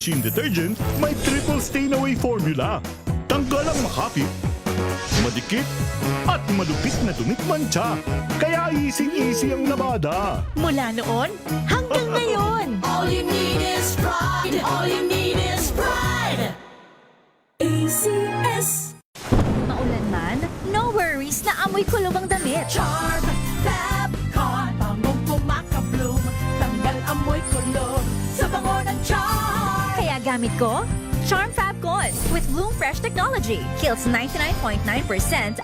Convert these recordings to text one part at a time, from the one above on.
Machine detergent may triple stain away formula. Tanggal ang makapit, madikit, at malupit na dumit mancha. Kaya easy-easy ang labada. Mula noon hanggang ngayon. All you need is pride. All you need is pride. ACS. Maulan man, no worries na amoy kulob ang damit. Charm, Fab, Con, bangong kumakabloom. Tanggal amoy kulob sa bango ng charm. Kaya gamit ko, Charm Fab Con with Bloom Fresh technology. Kills 99.9%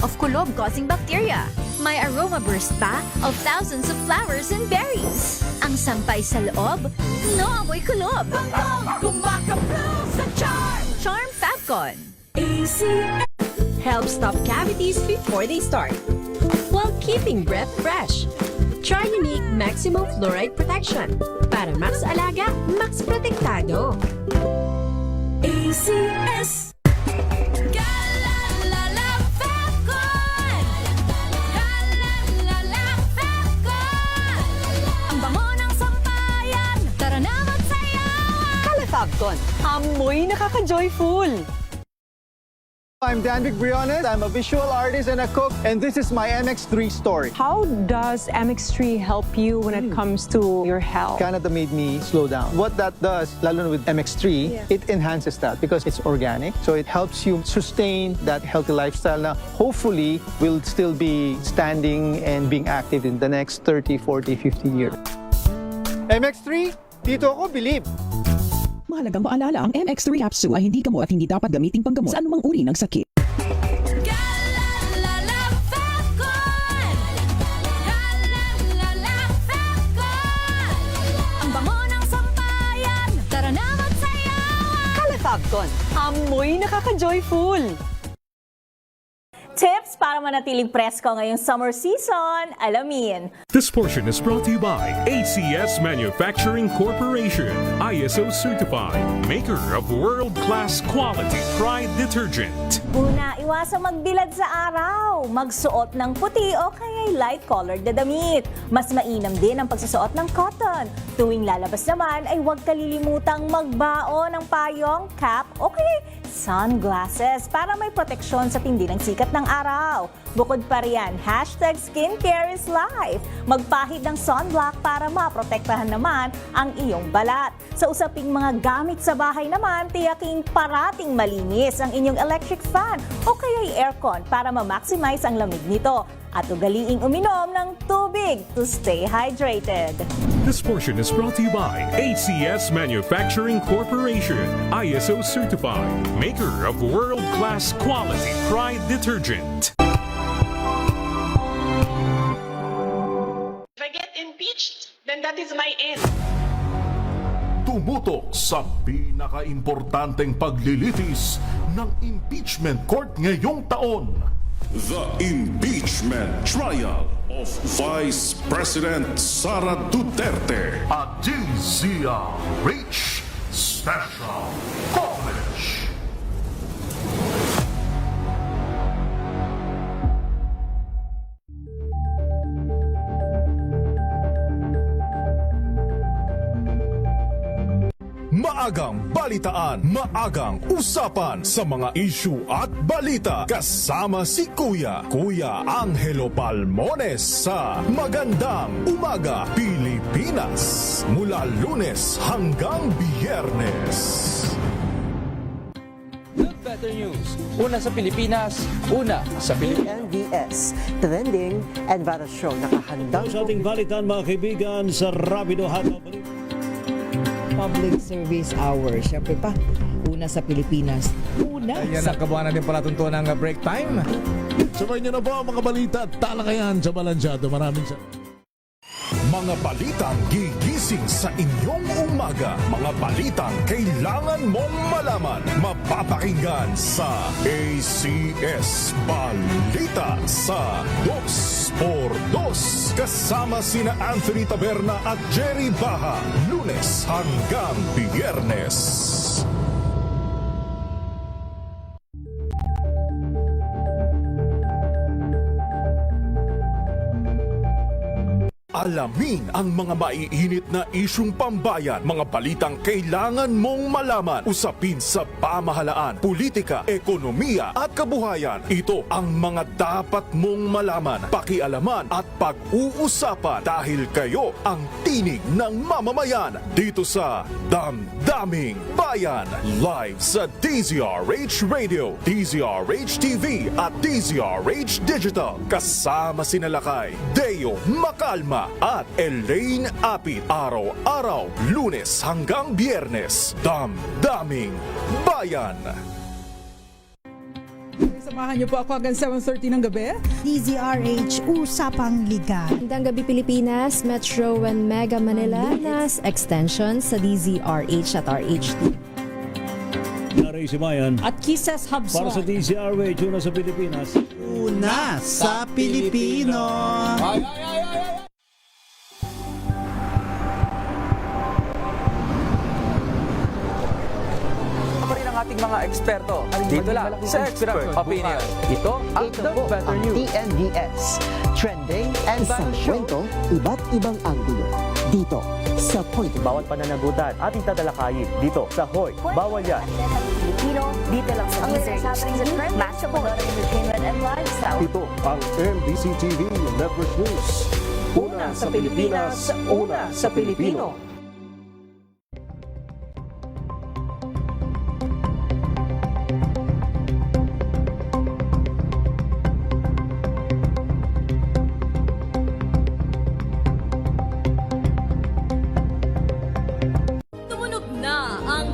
of kulob-causing bacteria. May aroma burst pa of thousands of flowers and berries. Ang sampay sa loob, no amoy kulob. Bangong kumakabloom sa charm. Charm Fab Con. ACS. Help stop cavities before they start, while keeping breath fresh. Try unique maximum fluoride protection para max alaga, max protektado. ACS. Galalala Fabcon! Galalala Fabcon! Ang bango ng sampayan, tara na magsayawan! Calafabcon, amoy nakaka-joyful. I'm Danvic Briones. I'm a visual artist and a cook, and this is my MX3 story. How does MX3 help you when it comes to your health? Canada made me slow down. What that does, lalo na with MX3, it enhances that because it's organic. So it helps you sustain that healthy lifestyle na hopefully will still be standing and being active in the next 30, 40, 50 years. MX3, dito ako believe. Mahalagang paalala, ang MX3 capsule ay hindi gamot at hindi dapat gamitin panggamot sa anumang uri ng sakit. Galalala Fabcon! Galalala Fabcon! Ang bango ng sampayan, tara na magsayawan! Calafabcon, amoy nakaka-joyful. Tips para manatiling presko ngayong summer season, alamin. This portion is brought to you by ACS Manufacturing Corporation, ISO certified, maker of world-class quality Pride detergent. Una, iwasang magbilad sa araw. Magsuot ng puti o kaya light-colored na damit. Mas mainam din ang pagsusuot ng cotton. Tuwing lalabas naman ay huwag kalilimutang magbaon ng payong, cap o kaya sunglasses para may proteksyon sa tindi ng sikat ng araw. Bukod pa riyan, #skincare is life. Magpahid ng sunblock para maprotektahan naman ang iyong balat. Sa usaping mga gamit sa bahay naman, tiyaking parating malinis ang inyong electric fan o kaya aircon para ma-maximize ang lamig nito. At ugaliing uminom ng tubig to stay hydrated. This portion is brought to you by ACS Manufacturing Corporation, ISO certified, maker of world-class quality Pride detergent. If I get impeached, then that is my end. Tumutok sa pinaka-importanteng paglilitis ng impeachment court ngayong taon. The impeachment trial of Vice President Sara Duterte. At DZRH Special Coverage. Maagang balitaan, maagang usapan sa mga issue at balita. Kasama si Kuya Angelo Palmones sa Magandang Umaga Pilipinas. Mula Lunes hanggang Biyernes. Good Better News. Una sa Pilipinas, una sa Pilipinas. NBS, Trending and Viral Show. Nakahandang sa ating balitan mga kaibigan sa Rapido Hataw Public Service Hour. Siyempre pa, una sa Pilipinas. Una Ayan sa... ang kabuhanan din pala tuntuan ng break time. Sabay niyo na po ang mga balita at talakayan sa Balansyado. Maraming Mga balitang gigising sa inyong umaga. Mga balitang kailangan mong malaman. Mapapakinggan sa ACS Balita sa 2x2. Kasama sina Anthony Taberna at Jerry Baha. Lunes hanggang Biyernes. Alamin ang mga maiinit na isyung pambayan, mga balitang kailangan mong malaman, usapin sa pamahalaan, politika, ekonomiya at kabuhayan. Ito ang mga dapat mong malaman, pakialaman at pag-uusapan dahil kayo ang tinig ng mamamayan dito sa Damdaming Bayan. Live sa DZRH Radio, DZRH TV at DZRH Digital. Kasama sina Lakay, Deo Macalma at Elaine Apit. Araw-araw, Lunes hanggang Biyernes. Damdaming Bayan. Samahan niyo po ako hanggang 7:30 ng gabi. DZRH Usapang Liga. Magandang gabi Pilipinas, Metro and Mega Manila, nas extension sa DZRH at RHT. Naray si Bayan. At Kisses Habswan. Para sa DZRH, una sa Pilipinas. Una sa Pilipino. Ating mga eksperto. Dito lang sa Expert Opinion. Ito ang The Better News. TNDS. Trending and Isang kwento, iba't ibang anggulo. Dito sa Point. Bawat pananagutan ating tatalakayin dito sa Hoy. Bawal yan. Filipino, dito lang sa DZRH. Match of entertainment and lifestyle. Ito ang MBC TV Network News. Una sa Pilipinas, una sa Pilipino.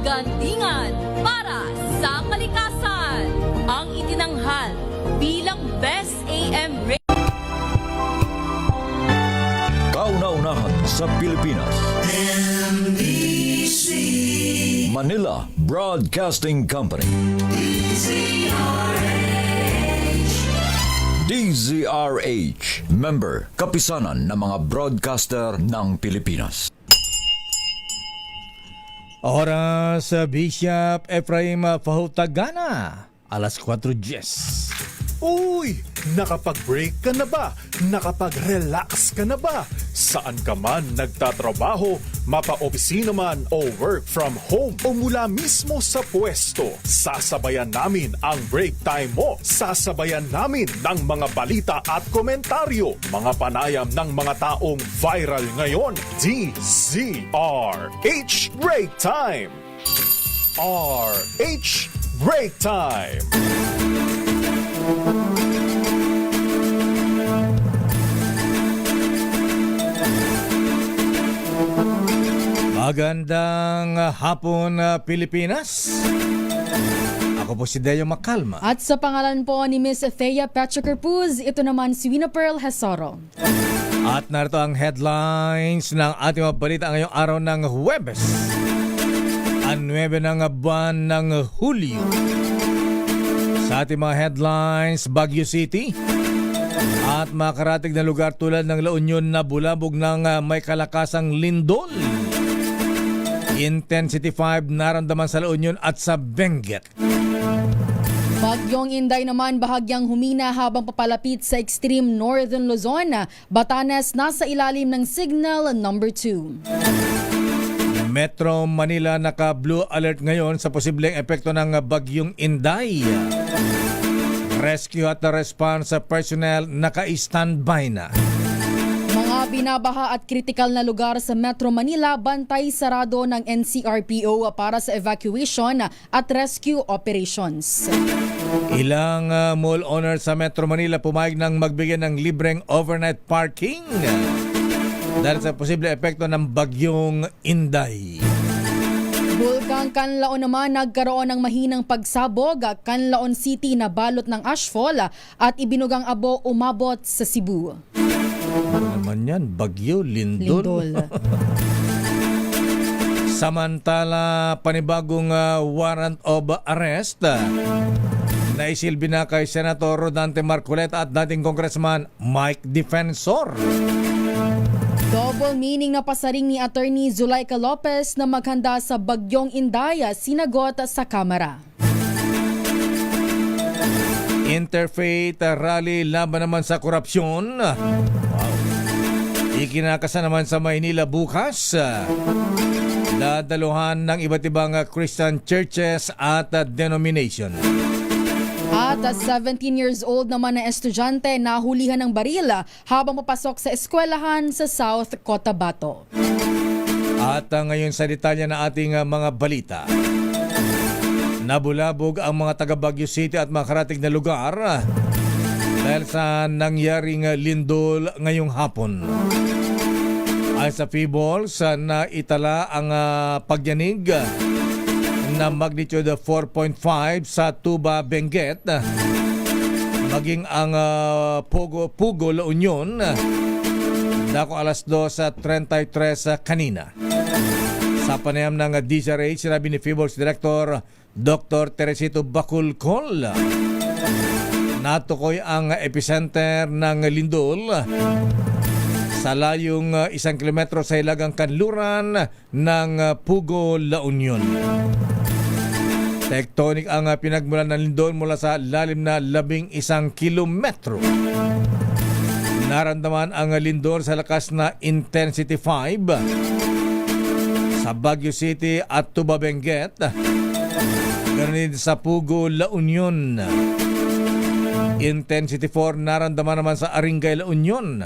Gandingan para sa kalikasan ang itinanghal bilang Best AM Radio. Kauna-unahan sa Pilipinas. MBC Manila Broadcasting Company. DZRH. Member, kapisanan ng mga broadcaster ng Pilipinas. Oras sa Bishop Ephraim Pahutagana, alas 4:10. Uy! Nakapag-break ka na ba? Nakapag-relax ka na ba? Saan ka man nagtatrabaho, mapa-opisina man o work from home o mula mismo sa pwesto, sasabayan namin ang break time mo. Sasabayan namin ng mga balita at komentaryo, mga panayam ng mga taong viral ngayon. DZRH Break Time! RH Break Time! Magandang hapon, Pilipinas. Ako po si Deo Macalma. At sa pangalan po ni Miss Thea Petrocarpuz, ito naman si Wina Pearl Hesoro. At narito ang headlines ng ating mga balita ngayong araw ng Huwebes, ang 9 ng buwan ng Hulyo. Sa ating mga headlines, Baguio City at makarating na lugar tulad ng La Union na bulabog ng may kalakasang lindol. Intensity 5 naramdaman sa La Union at sa Benguet. Bagyong Inday naman bahagyang humina habang papalapit sa extreme northern Luzon. Batanes nasa ilalim ng signal number 2. Metro Manila naka-blue alert ngayon sa posibleng epekto ng Bagyong Inday. Rescue at response personnel naka-standby na. Mga binabaha at kritikal na lugar sa Metro Manila, bantay sarado ng NCRPO para sa evacuation at rescue operations. Ilang mall owners sa Metro Manila pumayag ng magbigay ng libreng overnight parking dahil sa posible epekto ng Bagyong Inday. Bulkang Canlaon naman nagkaroon ng mahinang pagsabog. Canlaon City na balot ng ashfall at ibinugang abo umabot sa Cebu. Ano naman yan? Bagyo, lindol. Samantala, panibagong warrant of arrest naisilbi na kay Senator Rodante Marcoleta at dating Congressman Mike Defensor. Double meaning na pasaring ni Attorney Zulaika Lopez na maghanda sa Bagyong Inday, sinagot sa Kamara. Interfaith rally laban naman sa korupsyon. Wow. Ikinakasa naman sa Maynila bukas. Dadaluhan ng iba't ibang Christian churches at denomination. At 17 years old naman na estudyante nahulihan ng baril habang papasok sa eskwelahan sa South Cotabato. At ngayon sa detalye na ating mga balita. Nabulabog ang mga taga Baguio City at mga karatig na lugar dahil sa nangyaring lindol ngayong hapon. Ay sa Feebles na itala ang pagyanig na magnitude 4.5 sa Tuba, Benguet, maging ang Pugo, La Union, dako alas 2:33 kanina. Sa panayam ng DZRH, sinabi ni Feebles Director Dr. Teresito Baculcol, natukoy ang epicenter ng lindol sa layong 1 kilometro sa hilagang kanluran ng Pugo, La Union. Tectonic ang pinagmulan ng lindol mula sa lalim na 11 kilometro. Naramdaman ang lindol sa lakas na intensity 5 sa Baguio City at Tuba, Benguet. Ganun din sa Pugo, La Union. Intensity 4 naramdaman naman sa Aringay, La Union,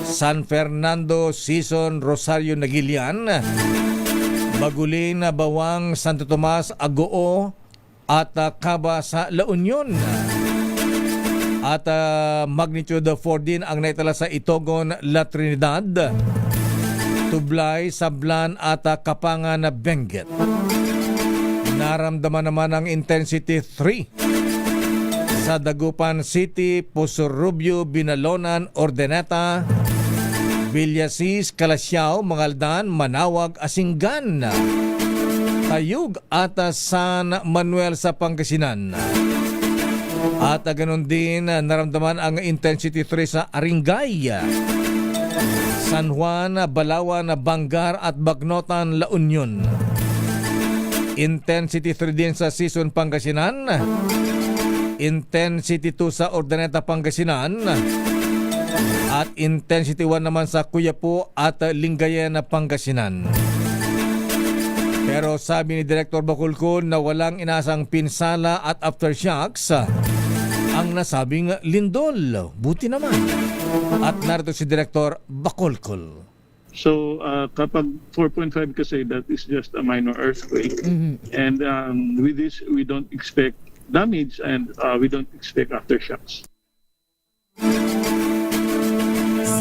San Fernando, Sison, Rosario, Nagilian, Bagulin, Bawang, Santo Tomas, Agoo at Caba sa La Union. At magnitude 4 din ang naitala sa Itogon, La Trinidad, Tublay, Sablan at Kapangan, Benguet. Naramdaman naman ang intensity 3 sa Dagupan City, Pusurubio, Binalonan, Ordeneta, Villasis, Calasiao, Mangaldan, Manawag, Asinggan, Tayug at San Manuel sa Pangasinan. At ganoon din naramdaman ang intensity 3 sa Aringay, San Juan, Balawan, Bangar at Bagnotan, La Union. Intensity 3 din sa Sison, Pangasinan. Intensity 2 sa Ordaneta, Pangasinan. At intensity 1 naman sa Cuyapo at Lingayen, Pangasinan. Pero sabi ni Director Baculcol na walang inasang pinsala at aftershocks ang nasabing lindol. Buti naman. At narito si Director Baculcol. So kapag 4.5 kasi, that is just a minor earthquake. And with this, we don't expect damage and we don't expect aftershocks.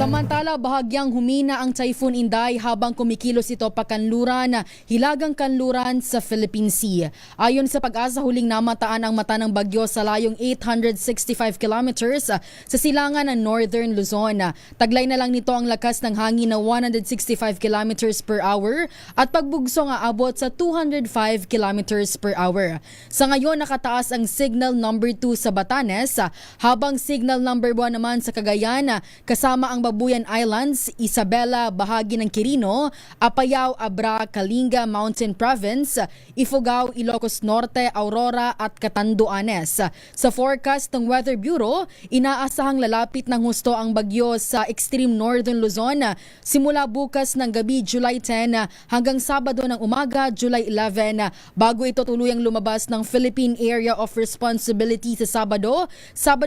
Samantala, bahagyang humina ang Typhoon Inday habang kumikilos ito pakanluran, hilagang kanluran sa Philippine Sea. Ayon sa Pag-asa, huling namataan ang mata ng bagyo sa layong 865 kilometers sa silangan ng Northern Luzon. Taglay na lang nito ang lakas ng hangin na 165 kilometers per hour at pagbugso nga abot sa 205 kilometers per hour. Sa ngayon, nakataas ang signal number 2 sa Batanes, habang signal number 1 naman sa Cagayan, kasama ang Babuyan Islands, Isabela, bahagi ng Quirino, Apayao, Abra, Kalinga, Mountain Province, Ifugao, Ilocos Norte, Aurora at Catanduanes. Sa forecast ng Weather Bureau, inaasahang lalapit ng husto ang bagyo sa extreme northern Luzon simula bukas ng gabi July 10 hanggang Sabado ng umaga July 11 bago ito tuluyang lumabas ng Philippine Area of Responsibility sa Sabado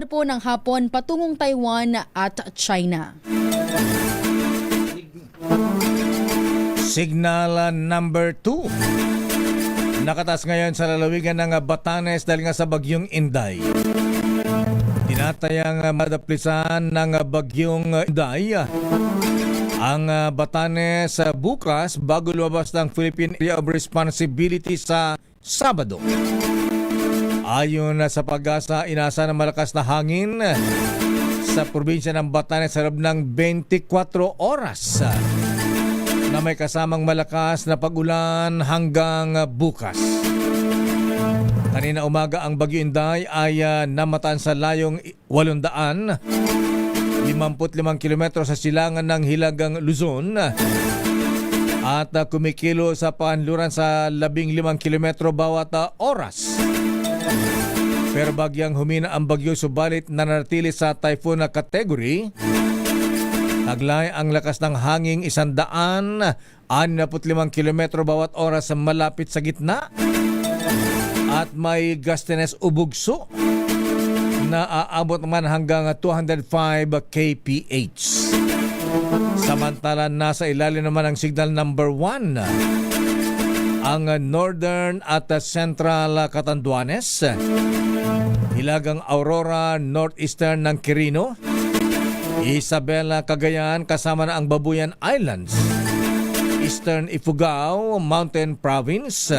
po ng hapon patungong Taiwan at China. Signal number 2. Nakataas ngayon sa lalawigan ng Batanes dahil nga sa bagyong Inday. Tinatayang madaplisan ng bagyong Inday ang Batanes bukas bago lumabas ng Philippine Area of Responsibility sa Sabado. Ayon sa Pag-asa, inasa ng malakas na hangin sa probinsya ng Batanes sa loob ng 24 oras na may kasamang malakas na pag-ulan hanggang bukas. Kanina umaga ang Bagyo Inday ay namataan sa layong 855 kilometro sa silangan ng Hilagang Luzon at kumikilo sa panluran sa 15 kilometro bawat oras. Pero bagyang humina ang bagyo, subalit nananatili sa typhoon na category Taglay ang lakas ng hangin 165 kilometro bawat oras malapit sa gitna. At may gustiness o bugso na aabot naman hanggang 205 kph. Samantala nasa ilalim naman ang signal number 1 ang northern at central Catanduanes, Hilagang Aurora, northeastern ng Quirino, Isabela, Cagayan kasama na ang Babuyan Islands, Eastern Ifugao, Mountain Province,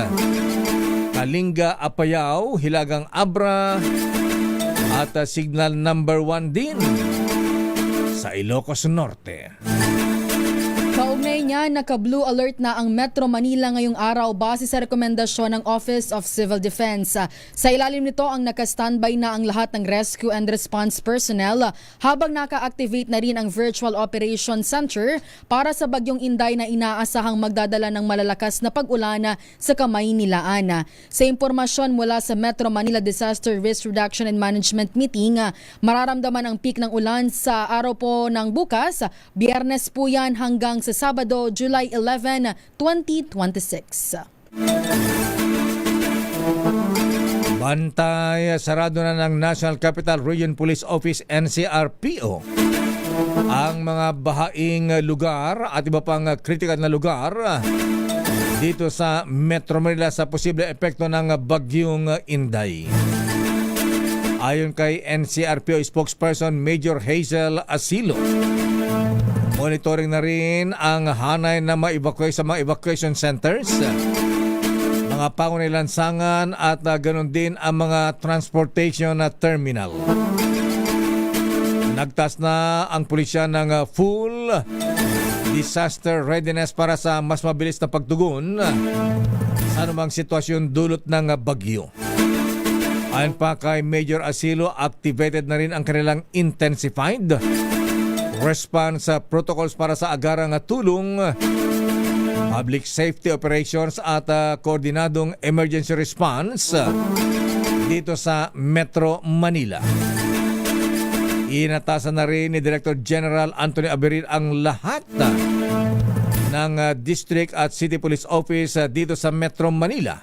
Kalinga, Apayao, Hilagang Abra at signal number 1 din sa Ilocos Norte. Kaugnay niya, naka-blue alert na ang Metro Manila ngayong araw base sa rekomendasyon ng Office of Civil Defense. Sa ilalim nito ang naka-standby na ang lahat ng rescue and response personnel habang naka-activate na rin ang Virtual Operation Center para sa bagyong Inday na inaasahang magdadala ng malalakas na pag-ulan sa Kamaynilaan. Sa impormasyon mula sa Metro Manila Disaster Risk Reduction and Management Meeting, mararamdaman ang peak ng ulan sa araw po ng bukas, Biyernes po yan hanggang sa Sabado, July 11, 2026. Bantay, sarado na ng National Capital Region Police Office NCRPO ang mga bahaing lugar at iba pang critical na lugar dito sa Metro Manila sa posible epekto ng bagyong Inday. Ayon kay NCRPO spokesperson Major Hazel Asilo, monitoring na rin ang hanay na ma-evacuate sa mga evacuation centers, mga pangunay-lansangan at ganoon din ang mga transportation terminal. Nagtas na ang pulisya ng full disaster readiness para sa mas mabilis na pagtugon sa anumang sitwasyon dulot ng bagyo. Ayon pa kay Major Asilo, activated na rin ang kanilang intensified response protocols para sa agarang tulong, public safety operations at koordinadong emergency response dito sa Metro Manila. Inatasan na rin ni Director General Anthony Aberir ang lahat ng district at city police office dito sa Metro Manila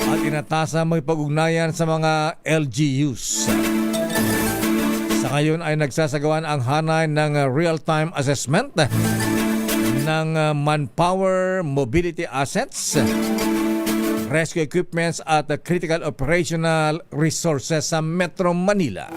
at inatasan magpag-ugnayan sa mga LGUs. Sa ngayon ay nagsasagawan ang hanay ng real-time assessment ng manpower, mobility assets, rescue equipments at critical operational resources sa Metro Manila.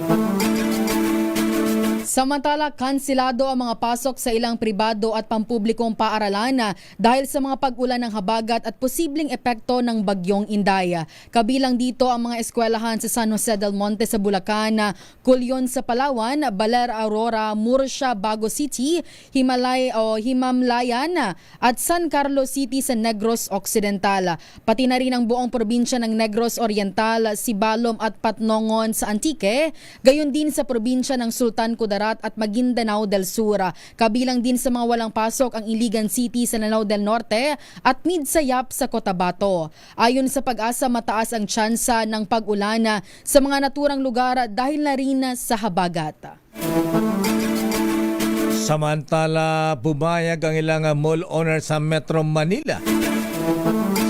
Samantala, kansilado ang mga pasok sa ilang pribado at pampublikong paaralan dahil sa mga pag-ulan ng habagat at posibleng epekto ng bagyong Inday. Kabilang dito ang mga eskwelahan sa San Jose del Monte sa Bulacan, Culion sa Palawan, Baler, Aurora, Murcia, Bago City, Himamlayan at San Carlos City sa Negros Occidental. Pati na rin ang buong probinsya ng Negros Oriental, Sibalom at Patnongon sa Antique, gayon din sa probinsya ng Sultan Kudarat at Maguindanao del Sur. Kabilang din sa mga walang pasok ang Iligan City sa Lanao del Norte at Midsayap sa Cotabato. Ayon sa Pag-asa, mataas ang tsansa ng pag-ulan sa mga naturang lugar dahil na rin sa habagat. Samantala, bumayag ang ilang mall owner sa Metro Manila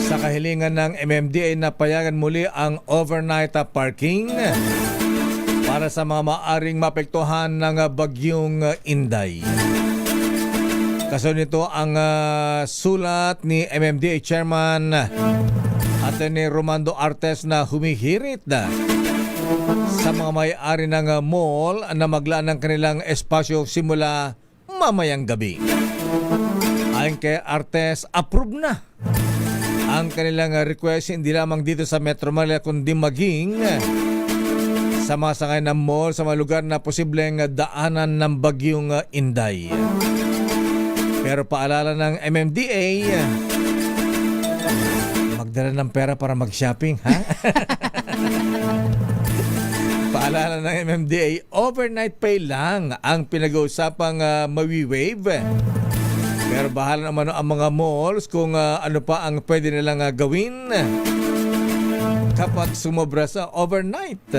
sa kahilingan ng MMDA na payagan muli ang overnight parking para sa mga maaring mapektuhan ng bagyong Inday. Kasunod nito ang sulat ni MMDA Chairman Atty. Romando Artes na humihirit sa mga may-ari ng mall na maglaan ng kanilang espasyo simula mamayang gabi. Ayon kay Artes, approve na ang kanilang request hindi lamang dito sa Metro Manila kundi maging sa mga sangay ng mall sa mga lugar na posibleng daanan ng bagyong Inday. Pero paalala ng MMDA, magdala ng pera para mag-shopping, ha? Paalala ng MMDA, overnight pay lang ang pinag-uusapang mawi-waive. Pero bahala naman ang mga malls kung ano pa ang pwede nilang gawin kapag sumobra sa overnight.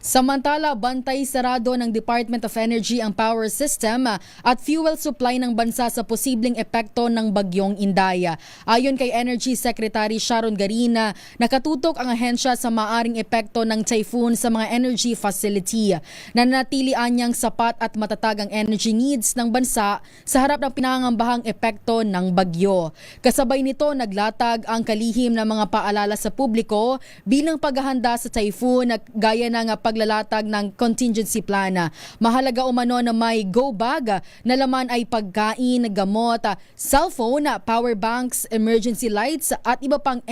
Samantala, bantay sarado ng Department of Energy ang power system at fuel supply ng bansa sa posibleng epekto ng bagyong Inday. Ayon kay Energy Secretary Sharon Garina, nakatutok ang ahensya sa maaring epekto ng typhoon sa mga energy facility. Nanatilian niyang sapat at matatag ang energy needs ng bansa sa harap ng pinangangambahang epekto ng bagyo. Kasabay nito, naglatag ang kalihim ng mga paalala sa publiko bilang paghahanda sa typhoon gaya ng paglalatag ng contingency plan. Mahalaga umano na may go bag na laman ay pagkain, gamot, cellphone, power banks, emergency lights at iba pang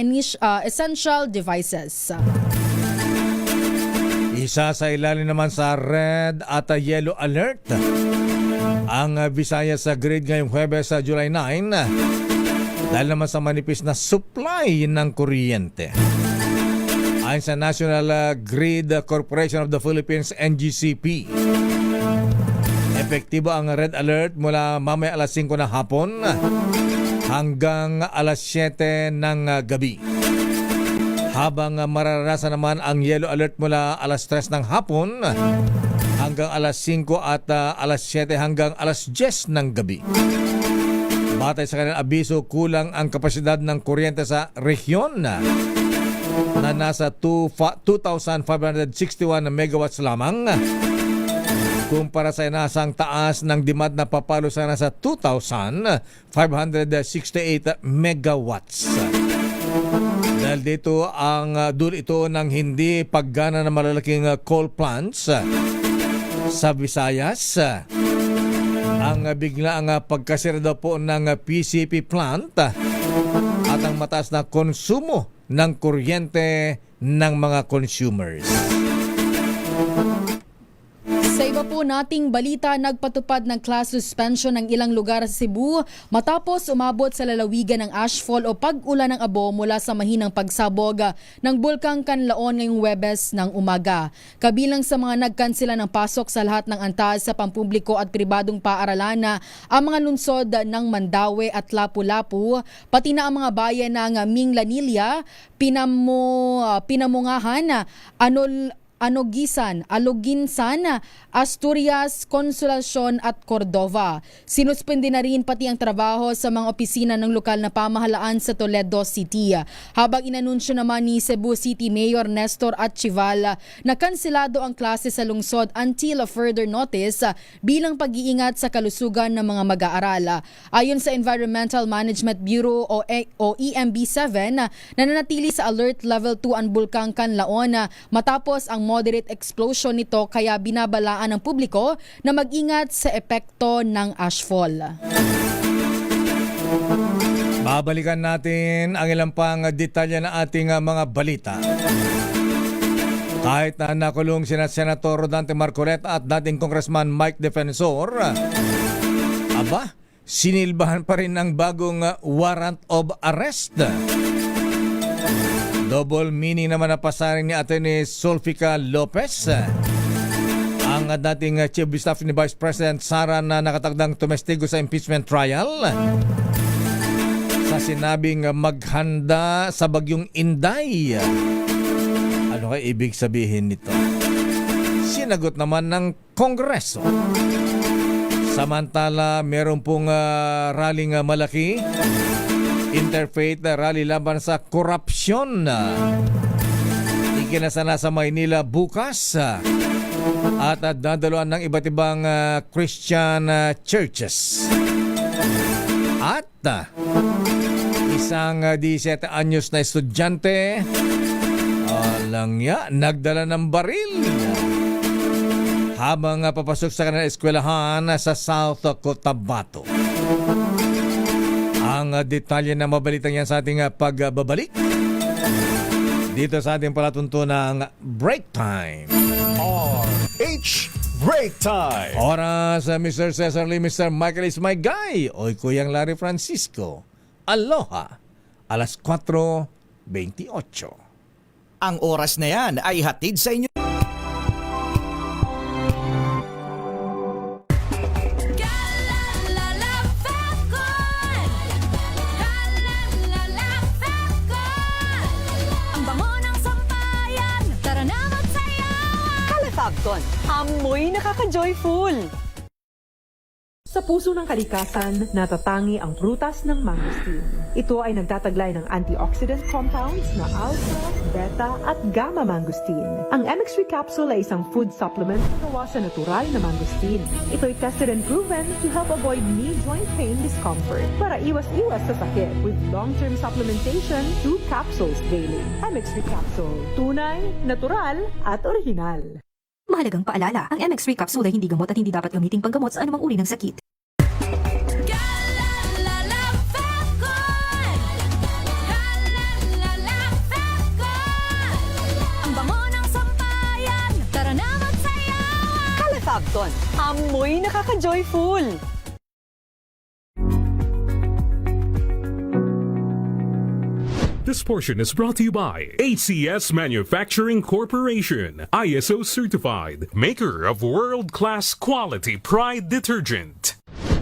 essential devices. Isa sa ilalim naman sa red at yellow alert ang Visayas sa grid ngayong Huwebes sa July 9 dahil naman sa manipis na supply ng kuryente. Ayon sa National Grid Corporation of the Philippines, NGCP, epektibo ang red alert mula mamaya alas 5 ng hapon hanggang alas 7 ng gabi. Habang mararanasan naman ang yellow alert mula alas 3 ng hapon hanggang alas 5 at alas 7 hanggang alas 10 ng gabi. Batay sa kanilang abiso, kulang ang kapasidad ng kuryente sa rehiyon na nasa 2,561 megawatts lamang kumpara sa inasang taas ng demand na papalo sa nasa 2,568 megawatts. Dahil dito ang dulo ito ng hindi paggana ng malalaking coal plants sa Visayas. Ang bigla ang pagkasira daw po ng PCP plant at ang mataas na konsumo ng kuryente ng mga consumers. Sa iba po nating balita, nagpatupad ng class suspension ng ilang lugar sa Cebu matapos umabot sa lalawigan ng ashfall o pag-ulan ng abo mula sa mahinang pagsabog ng Bulkang Kanlaon ngayong Huwebes ng umaga. Kabilang sa mga nagkansela ng pasok sa lahat ng antas sa pampubliko at pribadong paaralan ang mga lungsod ng Mandaue at Lapu-Lapu, pati na ang mga bayan ng Minglanilla, Pinamungahan, Anogisan, Aloginsan, Asturias, Consolacion at Cordova. Sinuspende na rin pati ang trabaho sa mga opisina ng lokal na pamahalaan sa Toledo City. Habang inanunsyo naman ni Cebu City Mayor Nestor Atchival na kanselado ang klase sa lungsod until further notice bilang pag-iingat sa kalusugan ng mga mag-aaral. Ayon sa Environmental Management Bureau o EMB7, nananatili sa Alert Level 2 ang Bulkang Kanlaon matapos ang moderate explosion nito, kaya binabalaan ng publiko na mag-ingat sa epekto ng ashfall. Babalikan natin ang ilang pang detalye ng ating mga balita. Kahit na nakulong sina Senator Rodante Marcoleta at dating Congressman Mike Defensor, sinilbahan pa rin ng bagong warrant of arrest. Double meaning naman na pasaring ni Atty. Solfica Lopez, ang dating Chief of Staff ni Vice President Sara na nakatagdang tumestigo sa impeachment trial sa sinabing maghanda sa bagyong Inday. Ano kaya ibig sabihin nito? Sinagot naman ng Kongreso. Samantala, meron pong rallying malaki, interfaith rally laban sa korupsyon. Ikinasana sa Maynila bukas at dadaluan ng iba't ibang Christian churches. At isang 17 anyos na estudyante nagdala ng baril habang papasok sa kanilang eskwelahan sa South Cotabato. Ang detalye na mabalitang yan sa ating pagbabalik dito sa ating palatuntunang Break Time. RH Break Time. Oras, Mr. Cesar Lee, Mr. Michael is my guy. Oy, Kuyang Larry Francisco. Aloha. Alas 4:28. Ang oras na yan ay hatid sa inyo. Fabcon, amoy nakaka-joyful. Sa puso ng kalikasan, natatangi ang prutas ng mangosteen. Ito ay nagtataglay ng antioxidant compounds na alpha, beta at gamma mangosteen. Ang MX3 capsule ay isang food supplement na gawa sa natural na mangosteen. Ito ay tested and proven to help avoid knee joint pain discomfort para iwas-iwas sa sakit with long-term supplementation 2 capsules daily. MX3 capsule, tunay, natural at original. Mahalagang paalala, ang MX3 capsule ay hindi gamot at hindi dapat gamitin panggamot sa anumang uri ng sakit. Ang bango ng sampayan, tara na magsayawan. Kala Fabcon, amoy nakaka-joyful. This portion is brought to you by ACS Manufacturing Corporation, ISO certified, maker of world-class quality Pride detergent.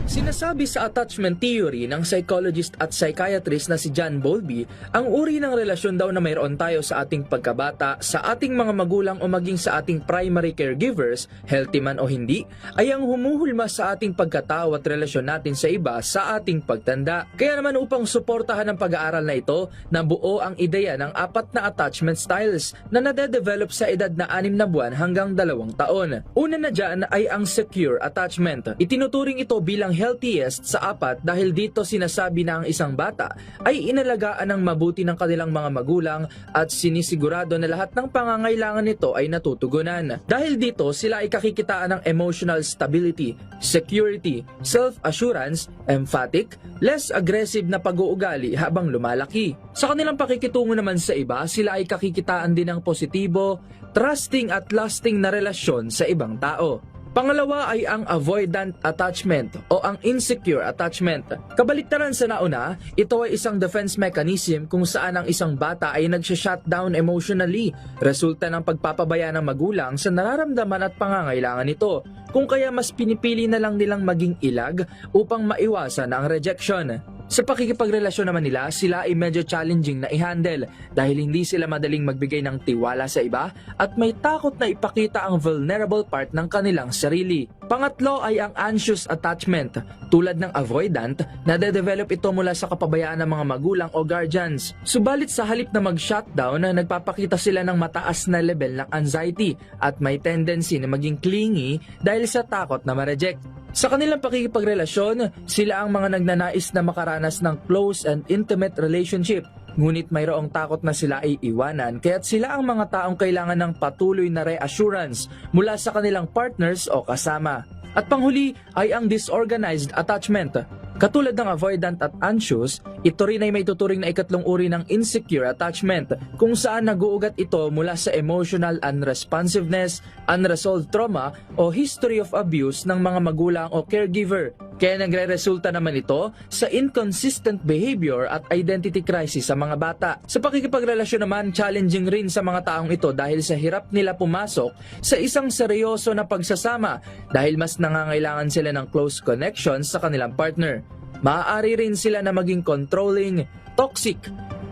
Sinasabi sa attachment theory ng psychologist at psychiatrist na si John Bowlby, ang uri ng relasyon daw na mayroon tayo sa ating pagkabata, sa ating mga magulang o maging sa ating primary caregivers, healthy man o hindi, ay ang humuhulma sa ating pagkatao at relasyon natin sa iba sa ating pagtanda. Kaya naman upang suportahan ang pag-aaral na ito, nabuo ang ideya ng 4 na attachment styles na nade-develop sa edad na 6 na buwan hanggang 2 taon. Una na dyan ay ang secure attachment. Itinuturing ito bilang healthiest sa 4 dahil dito sinasabi na ang isang bata ay inalagaan ng mabuti ng kanilang mga magulang at sinisigurado na lahat ng pangangailangan nito ay natutugunan. Dahil dito sila ay kakikitaan ng emotional stability, security, self-assurance, emphatic, less aggressive na pag-uugali habang lumalaki. Sa kanilang pakikitungo naman sa iba, sila ay kakikitaan din ng positibo, trusting at lasting na relasyon sa ibang tao. Pangalawa ay ang avoidant attachment o ang insecure attachment. Kabaliktaran sa nauna, ito ay isang defense mechanism kung saan ang isang bata ay nagsha-shutdown emotionally, resulta ng pagpapabaya ng magulang sa nararamdaman at pangangailangan nito, kung kaya mas pinipili na lang nilang maging ilag upang maiwasan ang rejection. Sa pakikipagrelasyon naman nila, sila ay medyo challenging na i-handle dahil hindi sila madaling magbigay ng tiwala sa iba at may takot na ipakita ang vulnerable part ng kanilang sarili. Pangatlo ay ang anxious attachment. Tulad ng avoidant, nade-develop ito mula sa kapabayaan ng mga magulang o guardians. Subalit sa halip na mag-shutdown, nagpapakita sila ng mataas na level ng anxiety at may tendency na maging clingy dahil sa takot na ma-reject. Sa kanilang pakikipagrelasyon, sila ang mga nagnanais na makaranas ng close and intimate relationship. Ngunit mayroong takot na sila ay iwanan, kaya't sila ang mga taong kailangan ng patuloy na reassurance mula sa kanilang partners o kasama. At panghuli ay ang disorganized attachment. Katulad ng avoidant at anxious, ito rin ay may tuturing na ikatlong uri ng insecure attachment kung saan naguugat ito mula sa emotional unresponsiveness, unresolved trauma o history of abuse ng mga magulang o caregiver. Kaya nagre-resulta naman ito sa inconsistent behavior at identity crisis sa mga bata. Sa pakikipagrelasyon naman, challenging rin sa mga taong ito dahil sa hirap nila pumasok sa isang seryoso na pagsasama dahil mas nangangailangan sila ng close connections sa kanilang partner. Maaari rin sila na maging controlling, toxic,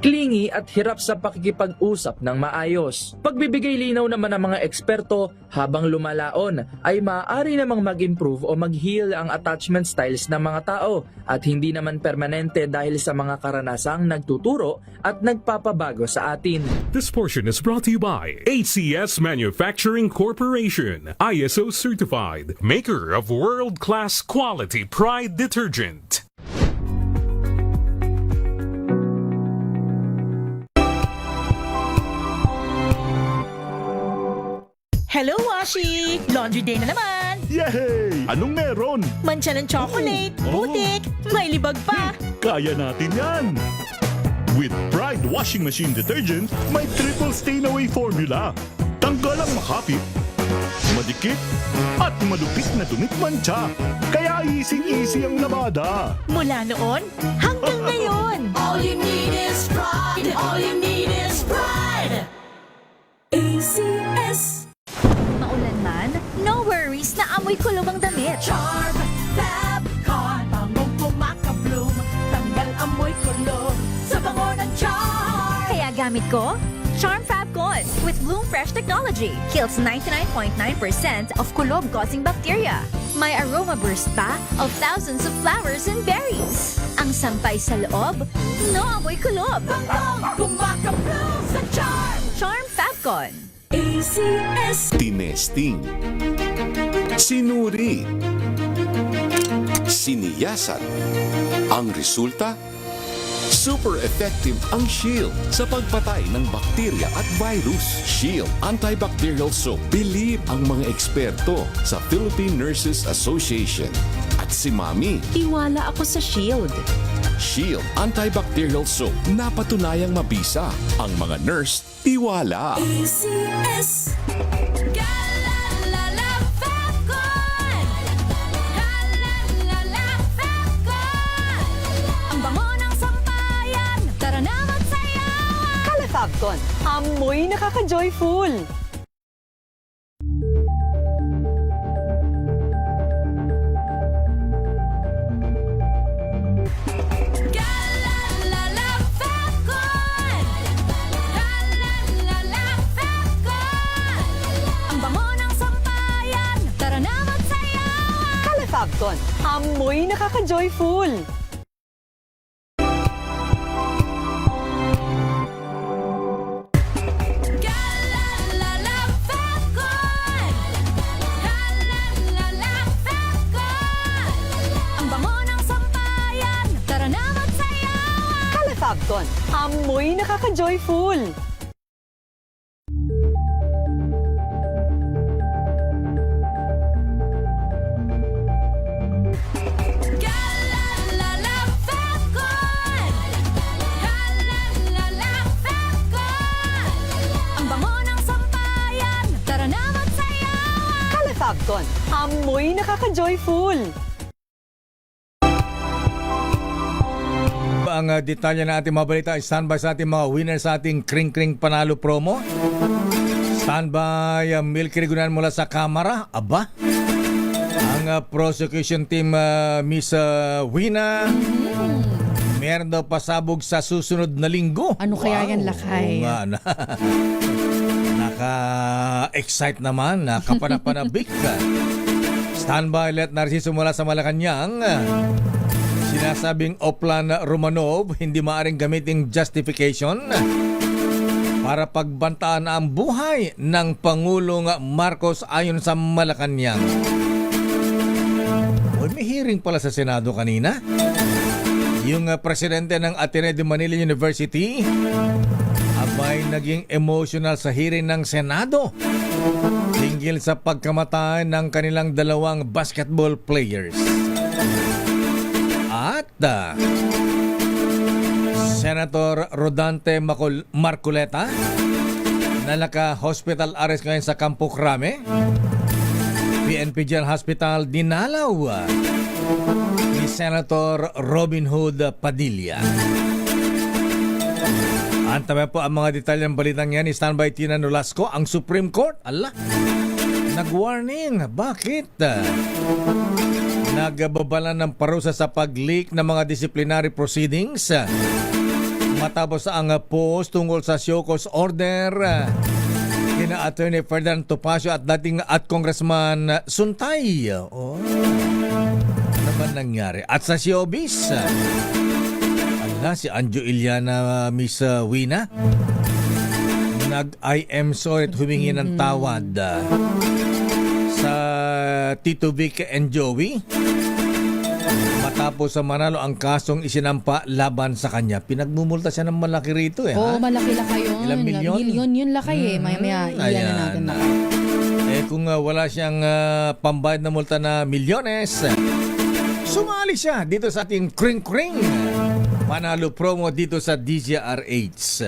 clingy at hirap sa pakikipag-usap ng maayos. Pagbibigay linaw naman ng mga eksperto, habang lumalaon ay maaari namang mag-improve o mag-heal ang attachment styles ng mga tao at hindi naman permanente dahil sa mga karanasang nagtuturo at nagpapabago sa atin. This portion is brought to you by ACS Manufacturing Corporation, ISO certified, maker of world-class quality Pride detergent. Hello, Washi! Laundry day na naman! Yay! Anong meron? Mancha ng chocolate, putik, may libag pa! Kaya natin yan! With Pride Washing Machine Detergent, may triple stain-away formula. Tanggal ang makapit, madikit, at malupit na dumit-mancha. Kaya easy-easy ang labada. Mula noon hanggang ngayon! All you need is pride! All you need is pride! ACS! Maulan man, no worries na amoy kulog ang damit. Charm Fabcon, bangong pumakabloom, tanggal amoy kulog sa bango ng charm. Kaya gamit ko, Charm Fab Fabcon with Bloom Fresh technology. Kills 99.9% of kulob-causing bacteria. May aroma burst pa of thousands of flowers and berries. Ang sampay sa loob, no amoy kulob. Kumakabloom sa Charm! Charm Fabcon. ACS. Tinesting, sinuri, siniyasan. Ang resulta? Super effective ang Shield sa pagpatay ng bakterya at virus. Shield Antibacterial Soap. Believe ang mga eksperto sa Philippine Nurses Association. At si Mami. Tiwala ako sa Shield. Shield Antibacterial Soap. Napatunayang mabisa. Ang mga nurse, tiwala. ACS. Galalala Fabcon. Galalala Fabcon. Ang bango ng sampayan. Tara na magsayawan. Kala Fabcon, amoy nakaka-joyful. Galalala Fabcon. Galalala Fabcon. Ang bango ng sampayan. Tara na magsayawan. Kala Fabcon, amoy nakaka-joyful. Galalala Fabcon. Galalala Fabcon. Ang bango ng sampayan. Tara na magsayawan. Kala Fabcon, amoy nakaka-joyful. Galalala Fabcon. Galalala Fabcon. Ang bango ng sampayan. Tara na magsayawan. Kala Fabcon, amoy nakaka-joyful. Ang detalye na ating mabalita ay standby sa ating mga winners sa ating Kring Kring Panalo promo. Standby Milky Rigunan mula sa Kamara. Aba, ang prosecution team Miss Wina, meron daw pasabog sa susunod na linggo. Ano kaya yan, Lakay? Oo nga, naka-excite naman, nakapanapanabic. Standby Let Narciso mula sa Malacanang. Sinasabing Oplan Romanov hindi maaring gamitin justification para pagbantaan ang buhay ng Pangulong Marcos ayon sa Malacanang. Uy, may hearing pala sa Senado kanina. Yung presidente ng Ateneo de Manila University abay naging emotional sa hearing ng Senado hinggil sa pagkamatay ng kanilang dalawang basketball players. At Senator Rodante Marculeta na naka-hospital arrest ngayon sa Campo Crame. PNP General Hospital dinalaw ni Senator Robin Hood Padilla. Antabayan po ang mga detalye ng balitang yan ni Standby Tina Nolasco. Ang Supreme Court, nag-warning. Bakit? Nagbabala ng parusa sa pag-leak ng mga disciplinary proceedings matapos ang post tungkol sa show cause order kina Attorney Ferdinand Topacio at dating Congressman Suntay. Oh, ano ba nangyari? At sa showbiz, si Anjo Iliana, Miss Wina, nag-I am sorry at humingi ng tawad sa Tito Vic and Joey matapos sa manalo ang kasong isinampa laban sa kanya. Pinagmumulta siya ng malaki rito Oo, malaki Lakay yun. Ilang milyon? Milyon yun, Lakay Maya-maya, iyan na natin. Kung wala siyang pambayad na multa na milyones, sumali siya dito sa ating Kring Kring Panalo promo dito sa DZRH.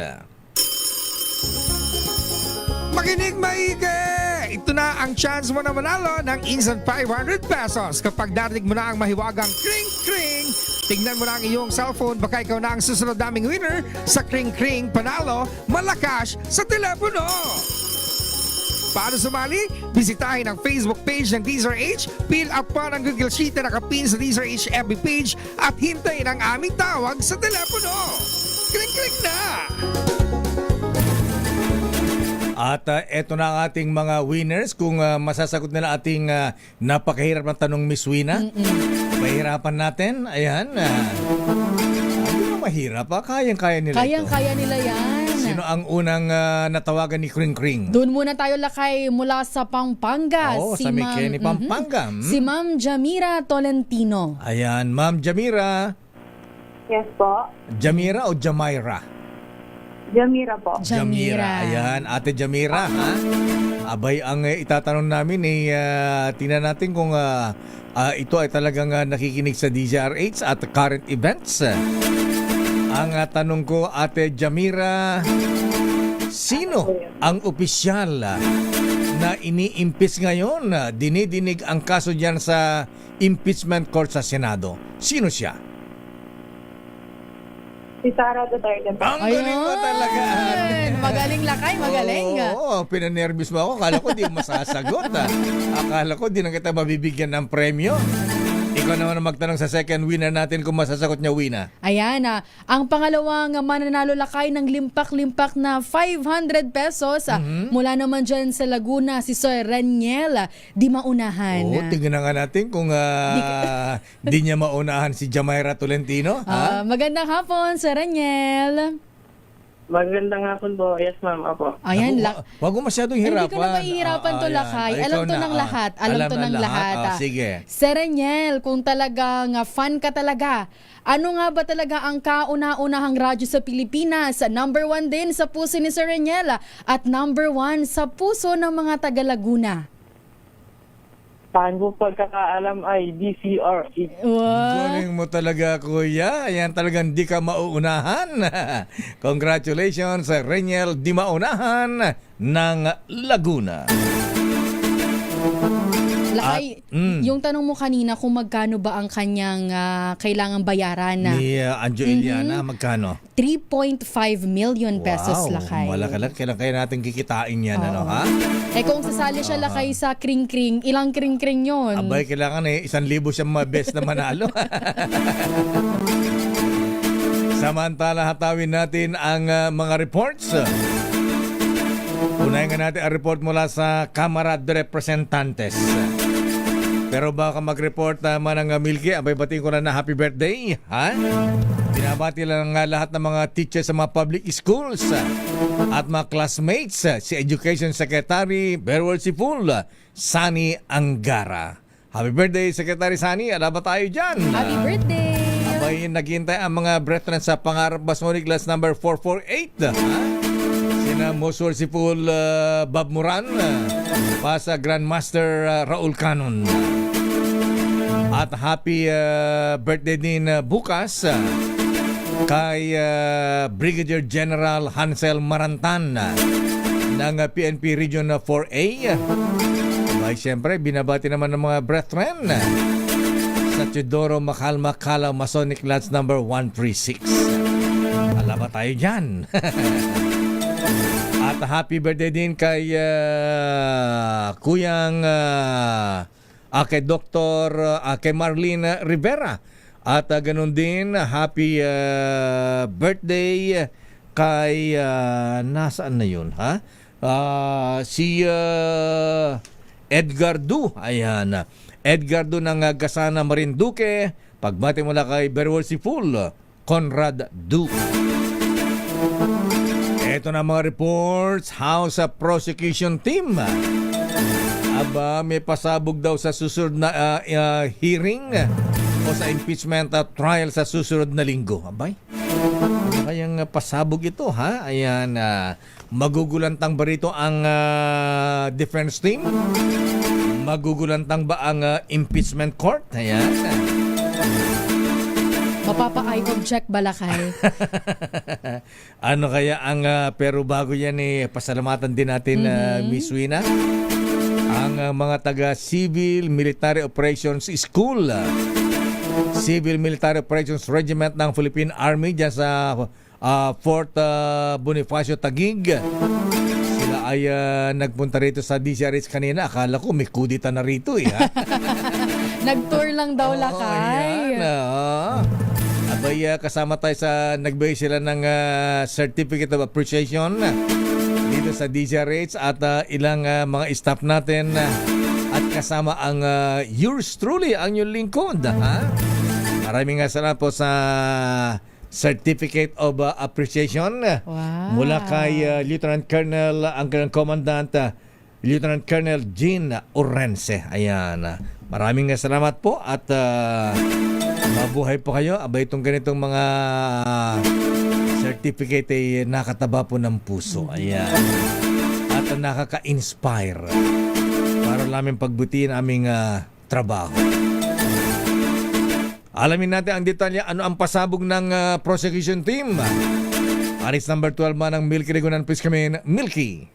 Makinig maigi! Ito na ang chance mo na manalo ng instant 500 pesos kapag narinig mo na ang mahiwagang Kring Kring. Tignan mo na ang iyong cellphone, baka ikaw na ang susunod naming winner sa Kring Kring Panalo Malacash sa telepono. Para sumali, bisitahin ang Facebook page ng DZRH, fill up pa ng Google Sheet na nakapin sa DZRH FB page at hintayin ang aming tawag sa telepono. Kring-kring na! At eto na ang ating mga winners. Kung masasagot nila ating napakahirap na tanong, Miss Wina. Pahirapan natin. Ayan. Ano mahirap? Kayang-kaya nila ito. Kayang-kaya nila yan. Sino ang unang natawagan ni Kring Kring? Doon muna tayo lakay mula sa Pampanga. Sa Mikeni, Pampanga. Si Ma'am Jamira Tolentino. Ayan, Ma'am Jamira. Yes po. Jamira o Jamaira? Jamira po. Jamira. Ayan, Ate Jamira, ha? Abay, ang itatanong namin tingnan natin kung ito ay talagang nakikinig sa DZRH at current events. Ang tanong ko, Ate Jamira, sino ang opisyal na ini-impeach ngayon? Dinidinig ang kaso diyan sa impeachment court sa Senado. Sino siya? Si Sara Duterte po. Ang galing mo talaga. Magaling lakay, magaling. Oo, pinanervous mo ako. Akala ko di masasagot. Akala ko di na kita mabibigyan ng premyo. Ikaw naman ang magtanong sa second winner natin kung masasagot niya, Wina. Ayan ang pangalawang mananalo lakay ng limpak-limpak na 500 pesos mula naman dyan sa Laguna, si Sir Reniel Di Maunahan. Oo, tingnan nga natin kung di niya maunahan si Jamaira Tolentino. Magandang hapon, Sir Reniel. Magandang hapon po. Yes, ma'am. Apo. Ayan, wag mo masyadong hirapan. Hindi ko na mahihirapan to lakay. Alam to ng lahat. Alam to ng lahat. Sige. Sir Reniel, kung talagang fan ka talaga, ano nga ba talaga ang kauna-unahang radyo sa Pilipinas? Number 1 din sa puso ni Sir Reniel at number 1 sa puso ng mga taga-Laguna. Saan po pagkakaalam ay DCR. Galing mo talaga, kuya. Ayan, talagang di ka mauunahan. Congratulations, Reniel Di Maunahan ng Laguna. Lakay, yung tanong mo kanina kung magkano ba ang kanyang kailangang bayaran na Ni Anjo Eliana, magkano? 3.5 million pesos, lakay. Malaki-laki. Kailan kaya natin kikitain yan, ano, ha? Kung sasali siya lakay sa kring-kring, ilang kring-kring yun? Abay, kailangan 1,000 siya mabest na manalo. Samantala, hatawin natin ang mga reports. Unahin nga natin ang report mula sa Kamara de Representantes. Pero baka mag-report naman ng Milky, abay batiin ko na happy birthday, ha? Binabati lang lahat ng mga teachers sa mga public schools at mga classmates, si Education Secretary Berwel Sipul, Sani Angara. Happy birthday, Secretary Sani. Ala ba tayo dyan? Happy birthday! Abay, naghihintay ang mga brethren sa Pangarap Basmoni class number 448, ha? Sina Mosor Sipul, Bob Moran, pa sa Grandmaster Raul Canon. At happy birthday din bukas kay Brigadier General Hansel Marantan ng PNP Region 4A. Ay siyempre, binabati naman ng mga brethren sa Teodoro Macalma Calaw Masonic Lodge number 136. Alam ba tayo dyan? At happy birthday din kay Kuyang kay Dr. Kay Marlene Rivera. At ganun din, happy birthday kay nasaan na yun, ha? Si Edgar Du. Ayan. Edgar Du ng Gasana Marinduque. Pagbati mula kay Berwel Sipul, Conrad Du. Ito na mga reports. House Prosecution Team. Aba, may pasabog daw sa susunod na hearing o sa impeachment trial sa susunod na linggo. Abay, ano kayang pasabog ito, ha? Ayan, magugulantang ba rito ang defense team? Magugulantang ba ang impeachment court? Ayan. Mapapa-eye object balakay. Ano kaya ang pero bago yan pasalamatan din natin Miss Wina ang mga taga Civil Military Operations School, Civil Military Operations Regiment ng Philippine Army dyan sa Fort Bonifacio Taguig. Sila ay nagpunta rito sa DCRH kanina. Akala ko may kudita na rito Nag-tour lang daw lakay. Abay, kasama tayo sa nagbigay sila ng Certificate of Appreciation dito sa DZRH at ilang mga staff natin at kasama ang yours truly, ang inyong lingkod. Ha? Maraming salamat po sa Certificate of Appreciation mula kay Lieutenant Colonel, ang Commandant Lieutenant Colonel Jean Orense. Ayan. Maraming salamat po at mabuhay po kayo. Aba, itong ganitong mga certificate ay nakataba po ng puso. Ayan. At nakaka-inspire para namin pagbutihin aming trabaho. Alamin natin ang detalye, ano ang pasabog ng prosecution team. Aris number 12 man ng Milky Regunan. Please come in, Milky.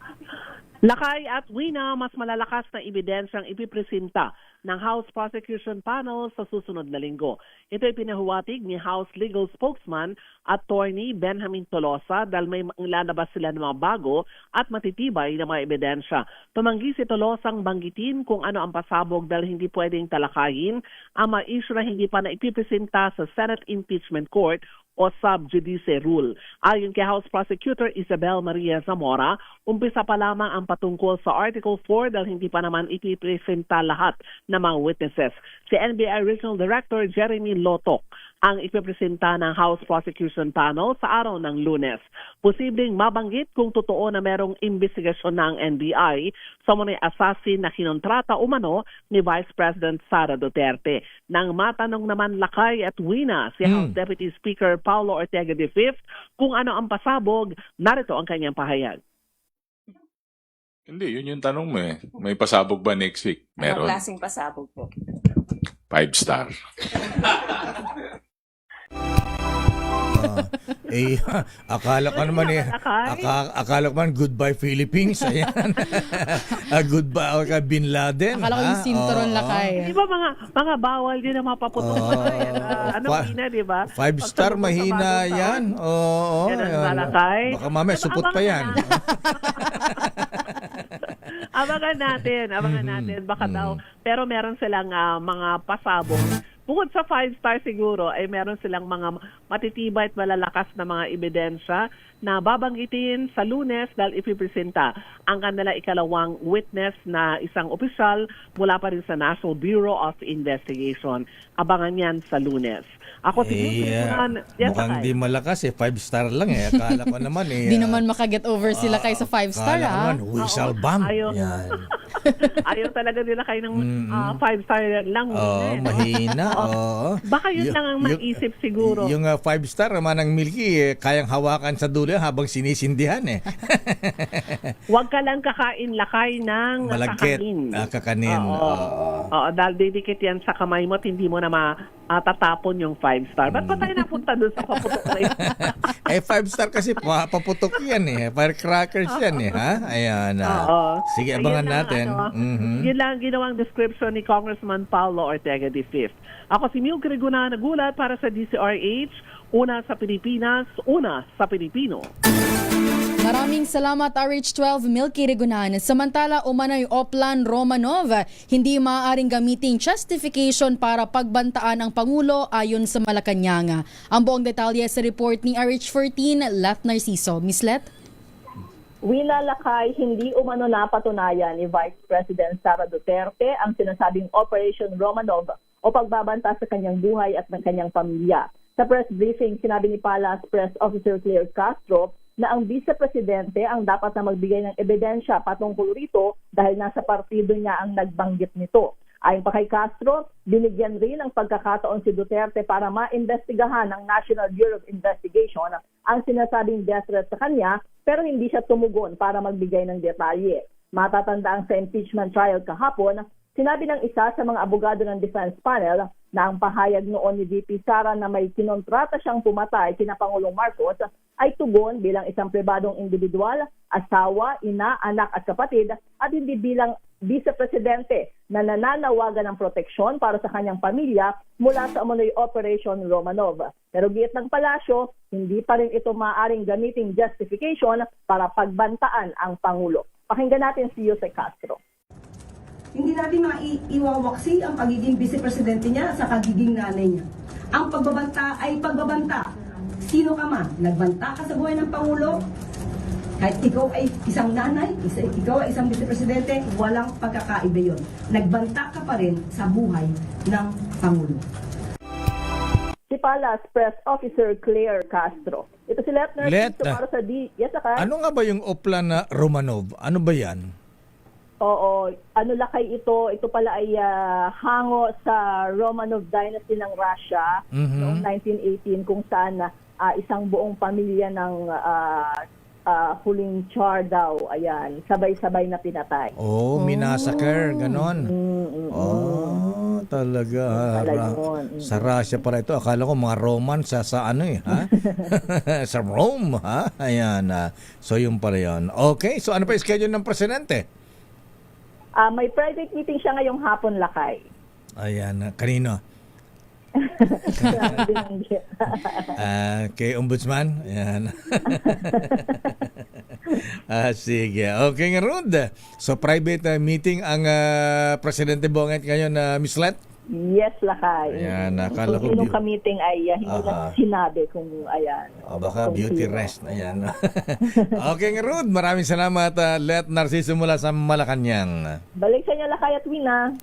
Lakay at Wina, mas malalakas na ebidensyang ipipresenta ng House Prosecution Panel sa susunod na linggo. Ito ay pinahuwatig ni House Legal Spokesman Attorney Benjamin Tolosa dahil may lalabas sila ng mga bago at matitibay na mga ebidensya. Tumanggi si Tolosang banggitin kung ano ang pasabog dahil hindi pwedeng talakayin ang mga issue na hindi pa na ipipresenta sa Senate Impeachment Court o sub judice rule. Ayon kay House Prosecutor Isabel Maria Zamora, umpisa pa lamang ang patungkol sa Article 4 dahil hindi pa naman ipipresenta lahat ng mga witnesses. Si NBI Regional Director Jeremy Lotok ang ipipresenta ng House Prosecution Panel sa araw ng Lunes. Posibleng mabanggit kung totoo na merong investigasyon ng NBI sa mga assassin na kinontrata umano ni Vice President Sara Duterte. Nang matanong naman Lakay at Wina si House Deputy Speaker Paulo Ortega V kung ano ang pasabog, narito ang kanyang pahayag. Hindi, yun yung tanong mo eh. May pasabog ba next week? Meron. Anong klaseng pasabog po? 5-star. Akala ko naman akala ko man goodbye Philippines. Ayan. Goodbye Bin Laden. Akala ko yung sinturon Lakay. Di ba mga bawal din na mapaputok? Mahina, di ba? 5-star mahina yan. Oo. Lakay. Baka mamaya supot pa yan. Abangan natin. Baka daw. Pero meron silang mga pasabog. Bukod sa 5-star siguro, ay meron silang mga matitibay at malalakas na mga ebidensya na babanggitin sa Lunes dahil ipipresenta ang kanila ikalawang witness na isang opisyal mula pa rin sa National Bureau of Investigation. Abangan yan sa Lunes. Ako mukhang di malakas 5-star lang eh. Akala ko naman Di naman makaget over sila kay sa 5-star naman, whistle bomb. Ayaw talaga nila kayo ng 5-star lang. Mahina. Baka yun lang ang maisip siguro. Yung 5-star naman ng Milky, kayang hawakan sa dulo habang sinisindihan eh. Huwag ka lang kakain Lakay ng malagkit. Kakanin. Oo, dahil didikit yan sa kamay mo at hindi mo na matatapon yung 5-star. Ba't pa tayo napunta doon sa paputok na yun? 5-star kasi paputok yan eh. Firecrackers yan eh. Ha? Ayan. Sige, abangan natin. Yun lang ginawang description ni Congressman Paulo Ortega V. Ako si Milky Regunan, nagulat para sa DZRH. Una sa Pilipinas, una sa Pilipino. Maraming salamat RH12 Milky Regunan. Samantala, umano'y Oplan Romanov, hindi maaaring gamiting justification para pagbantaan ang Pangulo ayon sa Malacanang. Ang buong detalye sa report ni RH14, Let Narciso. Miss Let? Wina Lakay, hindi umano napatunayan ni Vice President Sara Duterte ang sinasabing Operation Romanov o pagbabanta sa kanyang buhay at ng kanyang pamilya. Sa press briefing, sinabi ni Palace Press Officer Claire Castro na ang vice-presidente ang dapat na magbigay ng ebidensya patungkol rito dahil nasa partido niya ang nagbanggit nito. Ayon pa kay Castro, binigyan rin ng pagkakataon si Duterte para maimbestigahan ng National Bureau of Investigation ang sinasabing death threat sa kanya pero hindi siya tumugon para magbigay ng detalye. Matatandaan sa impeachment trial kahapon, sinabi ng isa sa mga abogado ng defense panel na ang pahayag noon ni VP Sara na may kinontrata siyang pumatay kina Pangulong Marcos ay tugon bilang isang pribadong individual, asawa, ina, anak at kapatid at hindi bilang vice-presidente na nananawagan ng proteksyon para sa kanyang pamilya mula sa umano'y Operation Romanov. Pero giit ng palasyo, hindi pa rin ito maaaring gamiting justification para pagbantaan ang Pangulo. Pakinggan natin si Jose Castro. Hindi natin maiwawaksi ang pagiging vice-presidente niya sa kagiging nanay niya. Ang pagbabanta ay pagbabanta. Sino ka man, nagbanta ka sa buhay ng Pangulo, Kahit ikaw ay isang nanay, ikaw ay isang vice-presidente, walang pagkakaiba yun. Nagbanta ka pa rin sa buhay ng Pangulo. Si Palas Press Officer Claire Castro. Ito si Lieutenant para sa Yes, Akay. Ano nga ba yung Oplan na Romanov? Ano ba yan? Oo, lakay ito. Ito pala ay hango sa Romanov dynasty ng Russia noong 1918 kung saan isang buong pamilya ng huling Tsar daw, ayan, sabay-sabay na pinatay. Minasaker, ganon. Talaga. Sa Russia para ito. Akala ko mga Roman sa ano ha? Sa Rome, ha? Ayan. So yung pala yun. Okay, so ano pa yung schedule ng presidente? May private meeting siya ngayong hapon, lakay. Ayan. Kanino? Kay Ombudsman? Ayan. Sige. Okay nga, Rod. So, private meeting ang Presidente Bonget ngayon, Miss Let? Yes, lakay. Ayan, nakala ko. Yung ka-meeting ay hindi lang sinabi kung ayan. Baka beauty rest. Ayan. Okay nga, Rod. Maraming salamat, Let Narciso mula sa Malacanang. Balik sa inyo, lakay at Wina.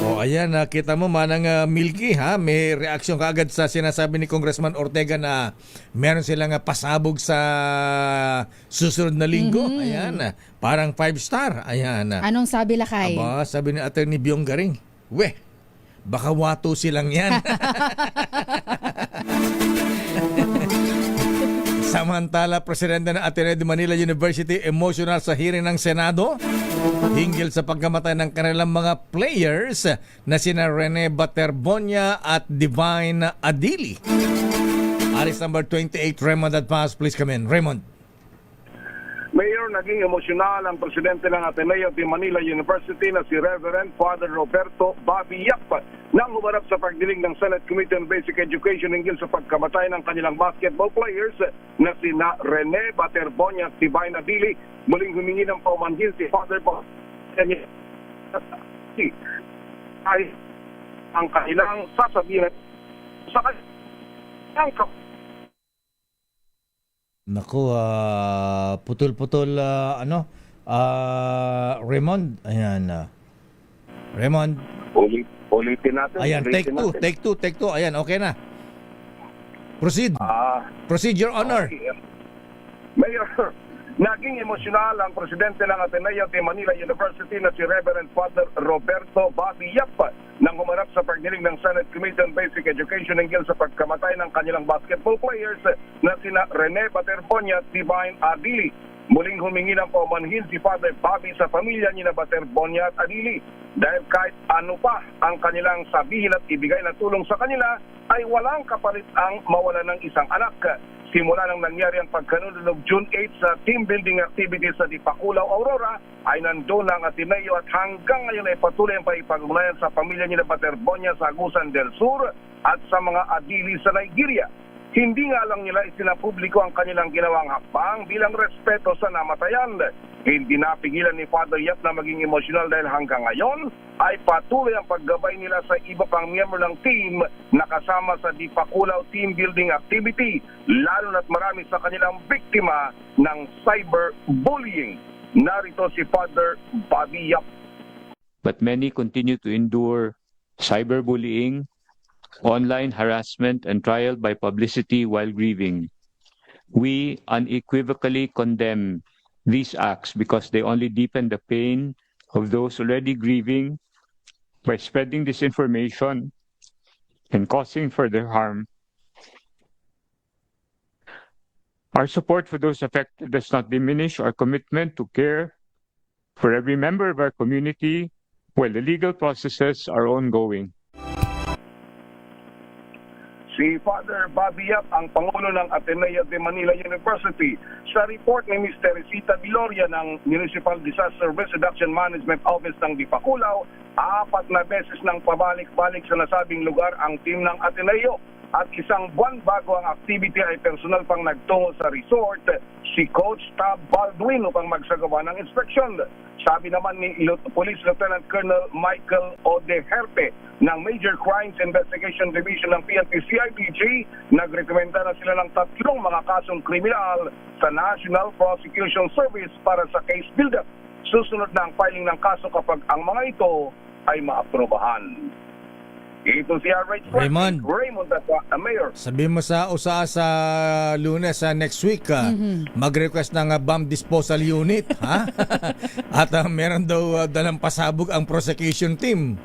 Ayan, kita mo manang Milky, ha? May reaksyon kaagad sa sinasabi ni Congressman Ortega na meron silang pasabog sa susunod na linggo. Ayan, parang 5-star. Ayan. Anong sabi, lakay? Sabi ni Attorney Biong Garing, baka wato silang yan. Samantala, Presidente ng Ateneo de Manila University emotional sa hearing ng Senado hinggil sa pagkamatay ng kanilang mga players na sina Rene Baterbonia at Divine Adili. Aris number 28, Raymond Adpas, please come in. Raymond. Mayor, naging emosyonal ang presidente ng Ateneo de Manila University na si Reverend Father Roberto Bobby Yap nang humarap sa pagdinig ng Senate Committee on Basic Education hinggil sa pagkamatay ng kanilang basketball players na sina Rene Baterbonia at Divine Adili. Muling humingi ng paumanhin si Father Bobby ay ang kanilang sasabihin sa kanilang Naku, putol-putol, Raymond. Ayan. Raymond. Ulitin natin. Ayan, take two. Ayan, okay na. Proceed. Proceed, Your Honor. Okay. Mayor, naging emosyonal ang presidente ng Ateneo de Manila University na si Reverend Father Roberto Bobby Yap nang humarap sa pagdinig ng Senate Committee on Basic Education hinggil sa pagkamatay ng kanilang basketball players na sina Rene Baterbonia at Divine Adili. Muling humingi ng paumanhin si Father Bobby sa pamilya ni na Baterbonia at Adili dahil kahit ano pa ang kanilang sabihin at ibigay na tulong sa kanila ay walang kapalit ang mawala ng isang anak. Simula nang nangyari ang pagkanunod June 8 sa team building activities sa Dipakulaw, Aurora, ay nandun ang Ateneo at hanggang ngayon ay patuloy ang paipag-ugnayan sa pamilya ni Baterbonia sa Agusan del Sur at sa mga Adili sa Nigeria. Hindi nga lang nila isinapubliko ang kanilang ginawang hakbang bilang respeto sa namatayan. Hindi napigilan ni Father Yap na maging emosyonal dahil hanggang ngayon ay patuloy ang paggabay nila sa iba pang miyembro ng team na kasama sa Dipakulaw team building activity, lalo na't marami sa kanilang biktima ng cyberbullying. Narito si Father Bobby Yap. But many continue to endure cyberbullying, online harassment, and trial by publicity while grieving. We unequivocally condemn these acts because they only deepen the pain of those already grieving by spreading disinformation and causing further harm. Our support for those affected does not diminish our commitment to care for every member of our community while the legal processes are ongoing. Si Father Bobby Yap, ang Pangulo ng Ateneo de Manila University. Sa report ni Ms. Teresita Viloria ng Municipal Disaster Risk Reduction Management Office ng Dipakulaw, 4 na beses nang pabalik-balik sa nasabing lugar ang team ng Ateneo. at isang buwan bago ang activity ay personal pang nagtungo sa resort si Coach Tab Baldwin upang magsagawa ng inspeksyon. Sabi naman ni Police Lieutenant Colonel Michael Odeherte ng Major Crimes Investigation Division ng PNP-CIDG, nagrekomenda na sila ng 3 mga kasong kriminal sa National Prosecution Service para sa case build-up. Susunod na ang filing ng kaso kapag ang mga ito ay maaprobahan. Ito si Raymond at Mayor. Sabi mo sa Lunes next week, mag-request ng bomb disposal unit, ha? At meron daw dalang pasabog ang prosecution team.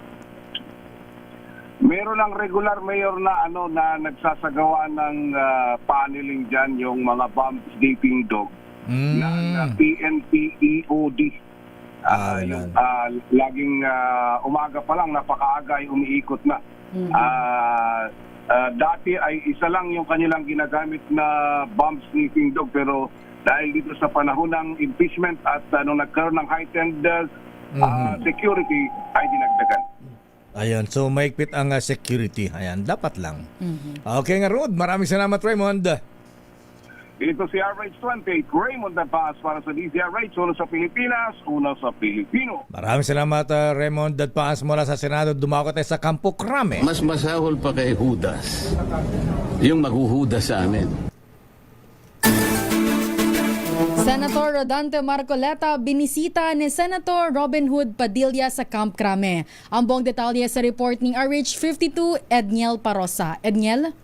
Meron ang regular mayor na na nagsasagawa ng paneling diyan, yung mga bomb sleeping dog ng PNP EOD. Laging umaga pa lang, napakaaga ay umiikot na. Dati ay isa lang yung kanilang ginagamit na bomb sniffing dog, pero dahil dito sa panahon ng impeachment at nung nagkaroon ng heightened security ay dinagdagan. Ayan, so maigpit ang security. Ayan, dapat lang. Okay nga, Rod. Maraming salamat, Raymond. Ito si RH28, Raymond Dadpaas para sa DZRH, una sa Pilipinas, una sa Pilipino. Maraming salamat, Raymond Dadpaas mula sa Senado. Dumako tayo sa Campo Crame. Mas masahol pa kay Judas, yung maghuhudas sa amin. Senator Rodante Marcoleta binisita ni Senator Robin Hood Padilla sa Camp Crame. Ang buong detalye sa report ni RH52, Edniel Parosa. Edniel?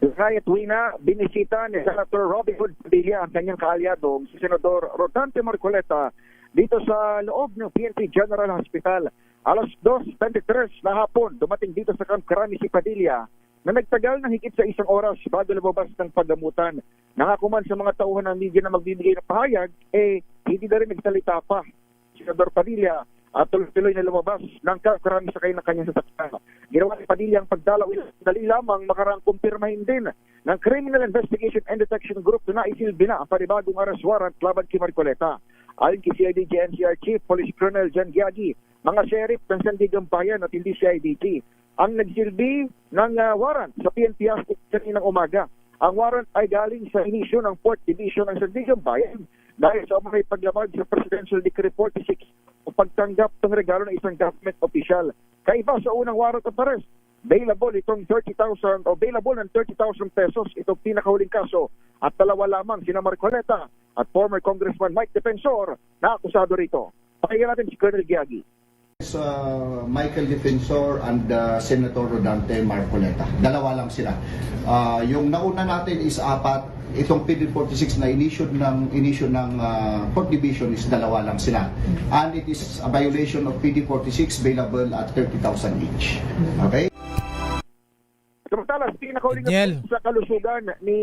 Riot Wina, binisita ni Senator Robin Hood Padilla ang kanyang kaalyado, si Senador Rodante Marcoleta, dito sa loob ng PNP General Hospital. Alas 2:23 na hapon, dumating dito sa Camp Crame si Padilla na nagtagal ng higit sa 1 oras bago lumabas ng paggamutan. Nangako man sa mga tauhan ng media na magbibigay ng pahayag, hindi na rin nagsalita pa. Senador Padilla at tuloy-tuloy na lumabas ng Camp Crame sakay ng kanyang sasakyan. Ginawa ni Padilla ang pagdalaw, dali lamang makarang kumpirmahin din ng Criminal Investigation and Detection Group na isilbi na ang panibagong arrest warrant laban kay Marcoleta. Ayon kay CIDG NCR Chief Police Colonel Jan Giagi, mga sheriff ng Sandigan Bayan at hindi CIDG ang nagsilbi ng warrant sa PNP kaninang umaga. Ang warrant ay galing sa inisyo ng 4th Division ng Sandigan Bayan dahil sa may paglabag sa Presidential Decree 46 o pagtanggap ng regalo ng isang government official. Kaiba sa unang warrant of arrest, bailable itong 30,000 o bailable ng 30,000 pesos itong pinakahuling kaso at dalawa lamang sina Marcoleta at former Congressman Mike Defensor na akusado rito. Pakinggan natin si Colonel Giagi. Michael Defensor and Senator Rodante Marcoleta. Dalawa lang sila. Yung nauna natin is 4. Itong PD46 na inisyo ng 4th Division is 2 lang sila. And it is a violation of PD46 bailable at 30,000 each. Okay? Samantala, pinakahuling sa kalusugan ni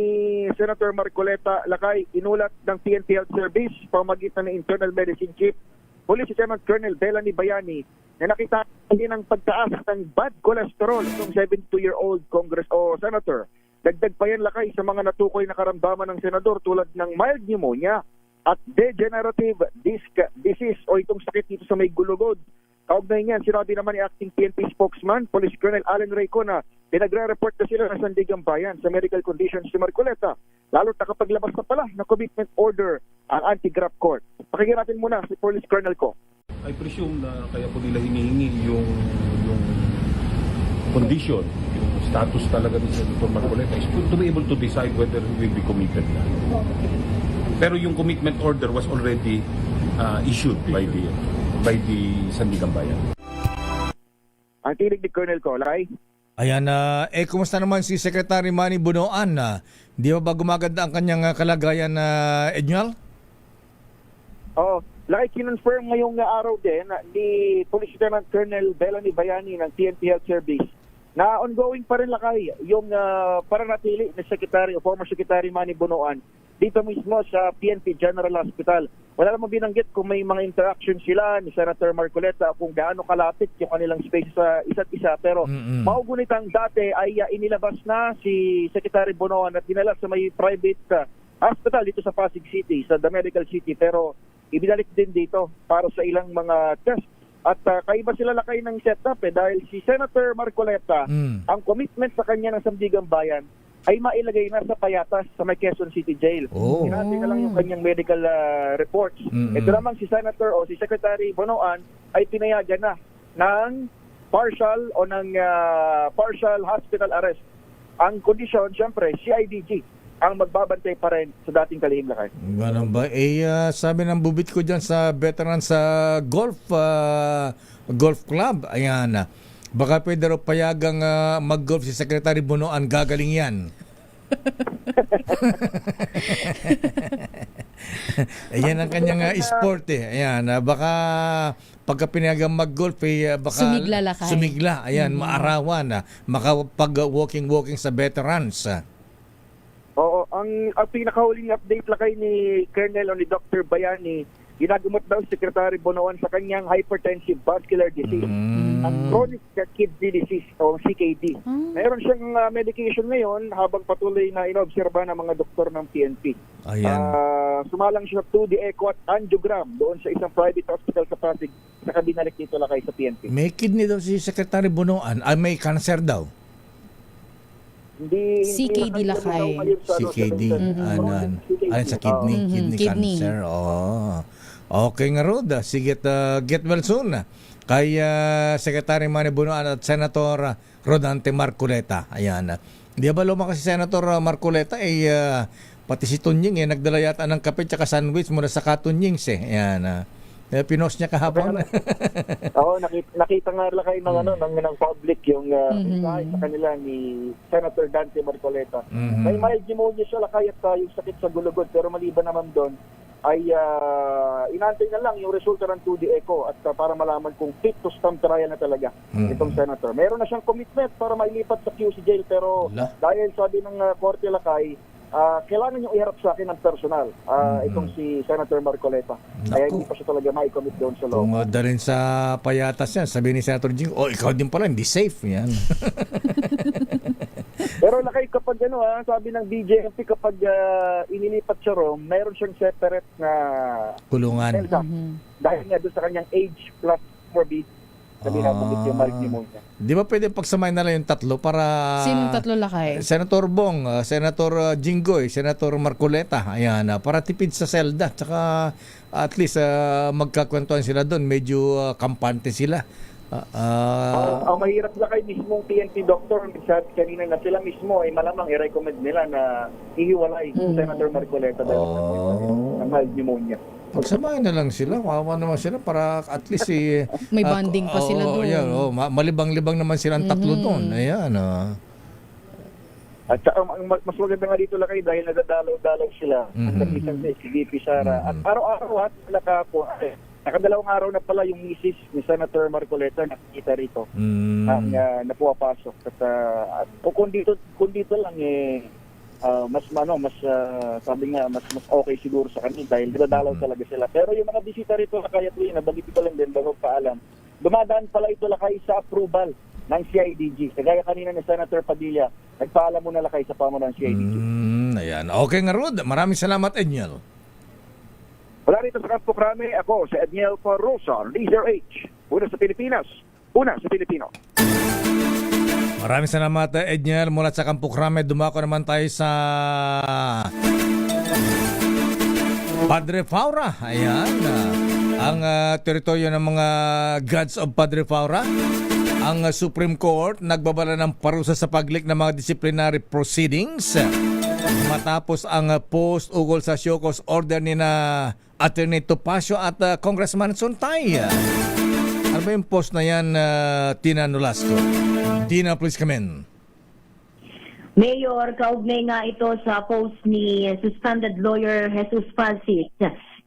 Senator Marcoleta, lakay inulat ng PNP Health Service pamagitan ng Internal Medicine Chief Police Lieutenant Colonel Belani Bayani na nakita din ang pagtaas ng bad cholesterol ng 72-year-old Congress o Senator. Dagdag pa yan lakay sa mga natukoy na karamdaman ng senador tulad ng mild pneumonia at degenerative disc disease o itong sakit dito sa may gulugod. Kaugnay niyan, sinabi naman ni Acting PNP spokesman, Police Colonel Allen Rayco na pinagre-report na sila ng Sandigan Bayan sa medical conditions si Marcoleta, lalo't nakapaglabas na pala na commitment order ang anti-graft court. Pakinggan natin muna si Police Colonel ko. I presume na kaya po nila hinihingi yung condition, yung status talaga ni Senator Marcoleta is to be able to decide whether he will be committed na. Pero yung commitment order was already issued by the Sandigan Bayan. Ang tinig ni Colonel Colay. Ayan, kumusta naman si Secretary Manny Bunoan? Di ba gumaganda ang kanyang kalagayan na Edniel? Like kinonfirm ngayong araw din ni Police Lieutenant Colonel Belani Bayani ng PNP Health Service na ongoing pa rin lakay yung paranatili ni Secretary o former Secretary Manny Bunoan dito mismo sa PNP General Hospital. Wala namang binanggit kung may mga interaction sila ni Senator Marcoleta kung gaano kalapit yung kanilang space sa isa't isa. Pero maugunitang dati ay inilabas na si Secretary Bunoan at dinala sa may private hospital dito sa Pasig City, sa The Medical City. Pero ibinalik din dito para sa ilang mga test At kaiba sila lakay ng setup dahil si Senator Marcoleta, ang commitment sa kanya ng Sandigan Bayan ay mailagay na sa Payatas sa may Quezon City Jail. Hinati na lang yung kanyang medical reports. Ito naman si Senator o si Secretary Bonoan ay pinayagan na ng partial hospital arrest. Ang kondisyon, syempre, CIDG ang magbabantay pa rin sa dating Kalihim Lakay. Ganun ba? Sabi ng bubit ko dyan sa veteran sa golf club, ayan, baka pwede raw payagang mag-golf si Secretary Bonoan, gagaling yan. Ayan ang kanyang sport Ayan, baka pagka pinayagang mag-golf baka sumigla, ayan, maarawan, makapag-walking sa veterans. Oo, ang pinakahuling update lakay ni Colonel o ni Dr. Bayani, ginagamot daw si Secretary Bonoan sa kanyang hypertensive vascular disease, ang chronic kidney disease o CKD. Mayroon siyang medication ngayon habang patuloy na inobserba ng mga doktor ng PNP. Sumalang siya 2D echo at angiogram doon sa isang private hospital sa Pasig, saka binalik dito lakay sa PNP. May kidney daw si Secretary Bonoan, may cancer daw. CKD lakay. CKD. Sa kidney cancer. Okay nga Rod. Sige, get well soon. Kay Secretary Manny Bonoan at Senator Rodante Marcoleta. Ayan. Di ba lumaki si Senator Marcoleta pati si Tunying nagdala yata ng kape tsaka sandwich mula sa Katunyings Ayan. Pinost niya kahapon. Oo, nakita nga lakay ng public yung mensahe sa kanila ni Senator Dante Marcoleta. May mild pneumonia siya lakay at yung sakit sa gulugod, pero maliban naman doon ay inantay na lang yung resulta ng 2D echo at para malaman kung fit to stand trial na talaga itong senator. Meron na siyang commitment para mailipat sa QC jail, pero dahil sabi ng korte lakay, kailangan nyo iharap sa akin ng personal itong si Senator Marcoleta. Kaya hindi pa siya talaga mai-commit doon sa loob. Kung dalhin sa Payatas yan, sabi ni Senator Jing, ikaw din pala, hindi safe yan. Pero lakay kapag sabi ng DJMP, kapag inilipat siya ron, mayroon siyang separate na kulungan. Dahil nga doon sa kanyang age plus morbid. Sabi na yung mild pneumonia. Di ba pwede pagsamahin na lang yung tatlo para... Sinong tatlo lakay? Senator Bong, Senator Jinggoy, Senator Marcoleta. Ayan, para tipid sa selda. Tsaka at least magkakwentuhan sila doon. Medyo kampante sila. Ang mahirap lakay mismong PNP doctor, sabi kanina na sila mismo ay malamang i-recommend nila na ihiwalay Senator Marcoleta dahil ng mild pneumonia. Pagsamahin na lang sila, kawawa naman sila para at least may bonding pa sila doon. Malibang-libang naman silang tatlo doon. Ayan. At saka mas maganda nga dito lakay dahil nadadalaw-dalaw sila. At isang si VP Sara. At araw-araw nakadalawang araw na pala yung misis ni Senator Marcoleta nakikita rito ang napuwapasok. At kung dito lang mas sabi nga mas okay siguro sa kanila dahil dinadalaw talaga sila. Pero yung mga bisita rito lakay at nabanggit ko lang din bago paalam, dumadaan pala ito lakay sa approval ng CIDG. Kagaya kanina ni Senator Padilla, nagpaalam muna lakay sa pamunuan ng CIDG. Ayan. Okay nga Rod, maraming salamat Edniel. Wala rito sa Campo Crame, ako si Edniel Parrosa, Laser H. Una sa Pilipinas, una sa Pilipino. Maraming salamat Edniel mula sa Campo Crame. Dumako naman tayo sa Padre Faura. Ayan. Ang teritoryo ng mga Gods of Padre Faura. Ang Supreme Court nagbabala ng parusa sa paglik ng mga disciplinary proceedings matapos ang post-ugol sa show cause order ni na Attorney Topacio at Congressman Sontay. Ano ba yung post na yan, Tina Nolasco? Tina, please come in. Mayor, kaugnay nga ito sa post ni suspended lawyer Jesus Francis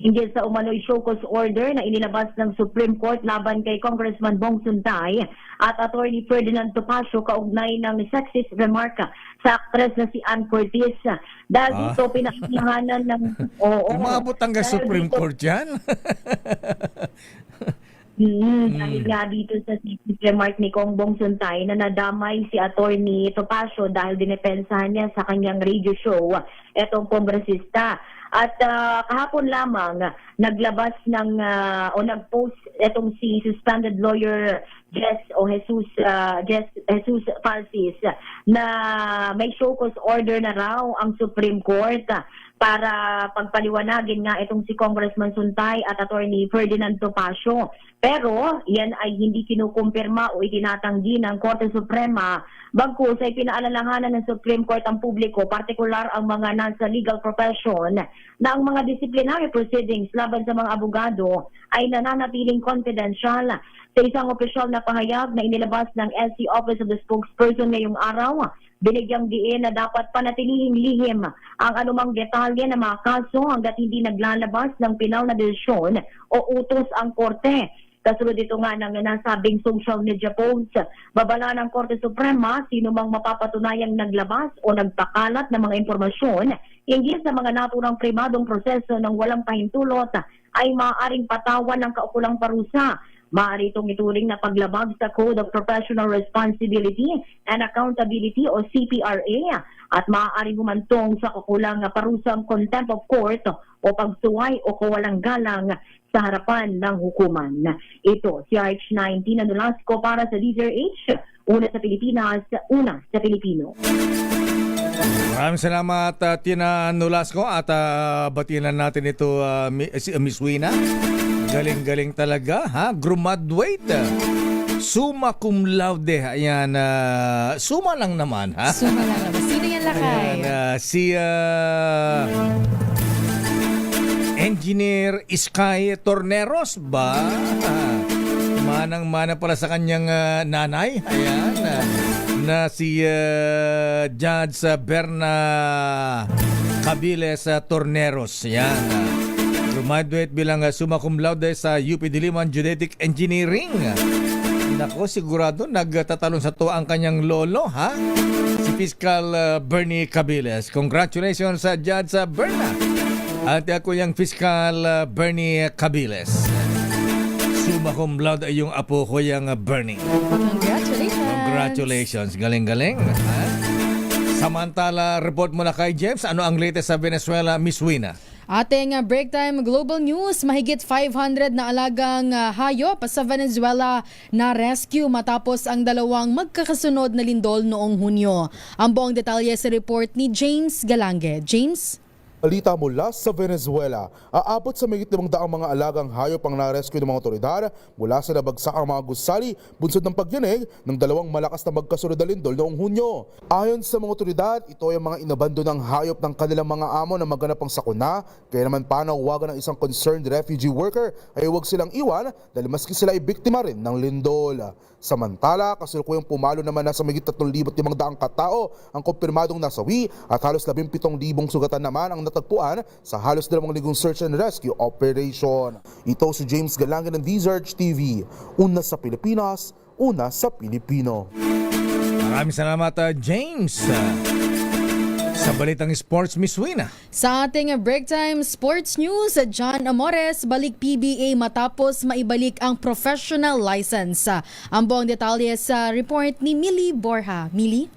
hinggil sa umano'y show cause order na inilabas ng Supreme Court laban kay Congressman Bong Suntay at Attorney Ferdinand Topacio kaugnay ng sexist remark sa actress na si Ann Curtis. Dahil dito pinakinahanan ng... Umabot hanggang Supreme Court yan? Dahil nga dito sa sexist remark ni Kong Bong Suntay na nadamay si Attorney Topacio dahil dinepensahan niya sa kanyang radio show etong kongresista. At kahapon lamang naglabas ng o nagpost itong si suspended lawyer Jesus Francis na may show cause order na raw ang Supreme Court para pagpaliwanagin nga itong si Congressman Suntay at Attorney Ferdinand Topacio. Pero yan ay hindi kinukumpirma o itinatanggi ng Korte Suprema. Bagkus ay pinaalalahanan ng Supreme Court ang publiko, partikular ang mga nasa legal profession, na ang mga disciplinary proceedings laban sa mga abogado ay nananatiling confidential. Sa isang opisyal na pahayag na inilabas ng SC Office of the Spokesperson ngayong araw, binigyang diin na dapat panatilihing lihim ang anumang detalye ng mga kaso hanggat hindi naglalabas ng pinal na desisyon o utos ang korte. Kasunod dito nga ng nasabing social media post, babala ng Korte Suprema sino mang mapapatunayang naglabas o nagpakalat ng mga impormasyon hinggil sa mga naturang primadong proseso ng walang pahintulot ay maaaring patawan ng kaukulang parusa. Maaari itong ituring na paglabag sa Code of Professional Responsibility and Accountability o CPRA at maaaring humantong sa kakulang parusang contempt of court o pagsuway o kawalang galang sa harapan ng hukuman. Ito, si RH19 na Nolasco para sa DZRH, una sa Pilipinas, una sa Pilipino. Maraming salamat, Tina Nolasco, at batinan natin ito, Miss Wina. Galing-galing talaga, ha? Graduate. Summa cum laude. Ayan, suma lang naman, ha? Suma lang naman. Sino yan, Lakay? Ayan, si Engineer Sky Torneros ba? Manang-mana pala sa kanyang nanay. Ayan, na si Judge Berna Cabiles Torneros. Ayan, graduate bilang summa cum laude sa UP Diliman Genetic Engineering. Nako, sigurado nagtatalon sa to ang kanyang lolo, ha? Si Fiscal Bernie Cabiles. Congratulations sa Judge Berna. At ako yung Fiscal Bernie Cabiles. Summa cum laude ay yung apo ko yung Bernie. Congratulations. Congratulations. Galing-galing. Ha? Samantala, report mo na kay James. Ano ang latest sa Venezuela, Miss Wina? Ating break time global news, mahigit 500 na alagang hayop sa Venezuela na rescue matapos ang dalawang magkakasunod na lindol noong Hunyo. Ang buong detalye sa report ni James Galange. James? Balita mula sa Venezuela, aabot sa mahigit 500 mga alagang hayop ang na-rescue ng mga otoridad mula sa nabagsak ang mga gusali bunsod ng pagyanig ng dalawang malakas na magkasunod na lindol noong Hunyo. Ayon sa mga otoridad, ito ay mga inabando ng hayop ng kanilang mga amo na maganap ang sakuna, kaya naman panawagan ng isang concerned refugee worker ay huwag silang iwan dahil maski sila ay biktima rin ng lindol. Samantala, kasalukuyang pumalo naman na sa mahigit 3,500 katao ang kumpirmadong nasawi at halos 17,000 sugatan naman ang natagpuan sa halos 2 linggong search and rescue operation. Ito si James Galange ng DZRH TV. Una sa Pilipinas, una sa Pilipino. Maraming salamat, James. Sa balitang sports, Miss Wina. Sa ating break time sports news, John Amores balik PBA matapos maibalik ang professional license. Ang buong detalye sa report ni Millie Borja. Millie?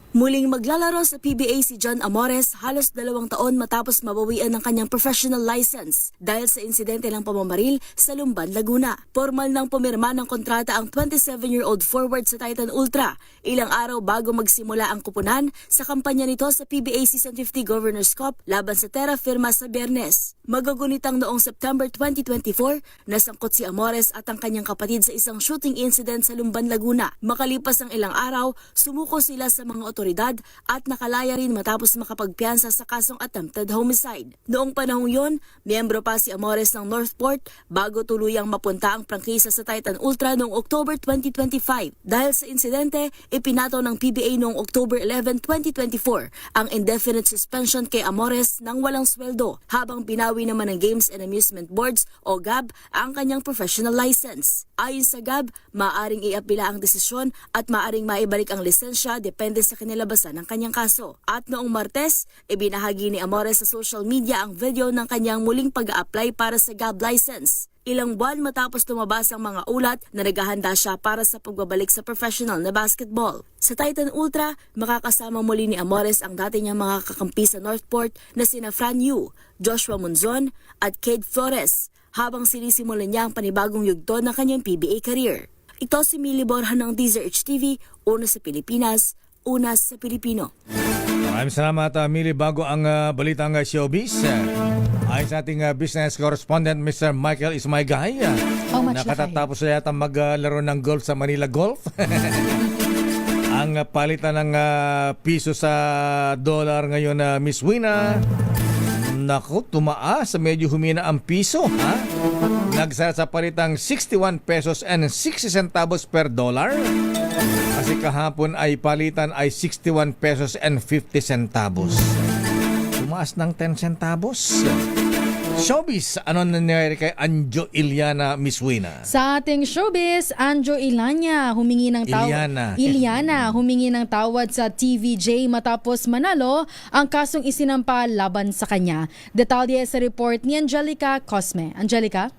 Muling maglalaro sa PBA si John Amores halos 2 taon matapos mabawian ng kanyang professional license dahil sa insidente ng pamamaril sa Lumban, Laguna. Formal nang pumirma ng kontrata ang 27-year-old forward sa Titan Ultra ilang araw bago magsimula ang kupunan sa kampanya nito sa PBA Season 50 Governor's Cup laban sa Terra Firma sa Biyernes. Magagunitang noong September 2024, nasangkot si Amores at ang kanyang kapatid sa isang shooting incident sa Lumban, Laguna. Makalipas ang ilang araw, sumuko sila sa mga otoridad at nakalaya rin matapos makapagpiyansa sa kasong attempted homicide. Noong panahong yon, miyembro pa si Amores ng Northport bago tuluyang mapunta ang prangkisa sa Titan Ultra noong October 2025. Dahil sa insidente, ipinato ng PBA noong October 11, 2024 ang indefinite suspension kay Amores nang walang sweldo, habang binawi naman ng Games and Amusement Boards o GAB ang kanyang professional license. Ayon sa GAB, maaaring iapila ang desisyon at maaaring maibalik ang lisensya depende sa kinilabasan ng kanyang kaso. At noong Martes, ibinahagi ni Amores sa social media ang video ng kanyang muling pag-a-apply para sa GAB license. ilang buwan matapos lumabas ang mga ulat na naghahanda siya para sa pagbabalik sa professional na basketball. Sa Titan Ultra, makakasama muli ni Amores ang dati niyang mga kakampi sa Northport na sina Fran Yu, Joshua Monzon at Cade Flores, habang sinisimulan niya ang panibagong yugto ng kanyang PBA career. Ito si Millie Borja ng DZRH TV, una sa Pilipinas, una sa Pilipino. Maraming salamat, Millie. Bago ang balitang showbiz, ay sa ating business correspondent, Mr. Michael is my guy. Nakatatapos na yata maglaro ng golf sa Manila Golf. Ang palitan ng piso sa dollar ngayon, Miss Wina, naku, tumaas. Medyo humina ang piso. Nagsara sa palitang 61 pesos and 60 centavos per dollar. Kasi kahapon ay palitan ay 61 pesos and 50 centavos. Tumaas ng 10 centavos. Showbiz, ano nangyari kay Anjo Iliana, Miss Wina? Sa ating showbiz, Anjo Iliana humingi ng Iliana humingi ng tawad sa TVJ matapos manalo ang kasong isinampa laban sa kanya. Detalye sa report ni Angelica Cosme. Angelica?